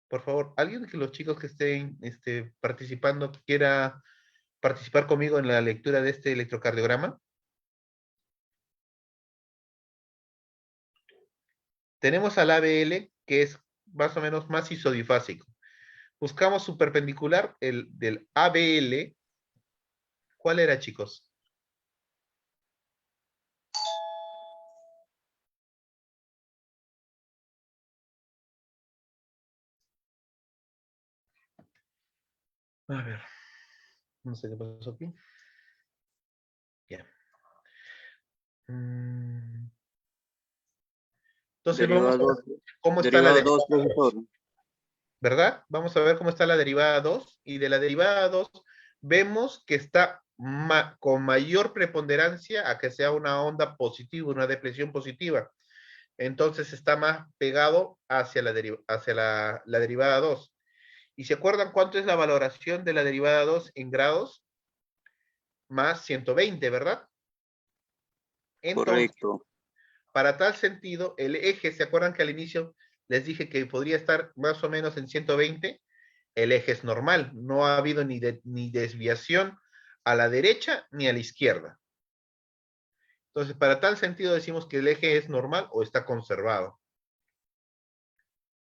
Por favor, ¿alguien de los chicos que estén participando quiera participar conmigo en la lectura de este electrocardiograma? Tenemos al ABL, que es más o menos más isodifásico. Buscamos su perpendicular, el del ABL. ¿Cuál era, chicos? A ver. No sé qué pasó aquí. Ya. Entonces vamos a ver cómo está la derivada 2, profesor. ¿verdad? Vamos a ver cómo está la derivada 2. Y de la derivada 2 vemos que está con mayor preponderancia a que sea una onda positiva, una depresión positiva. Entonces está más pegado hacia la derivada 2. ¿Y se acuerdan cuánto es la valoración de la derivada 2 en grados? Más 120, ¿verdad? Entonces, Correcto. para tal sentido, el eje, ¿se acuerdan que al inicio les dije que podría estar más o menos en 120? El eje es normal, no ha habido ni desviación a la derecha ni a la izquierda. Entonces, para tal sentido decimos que el eje es normal o está conservado.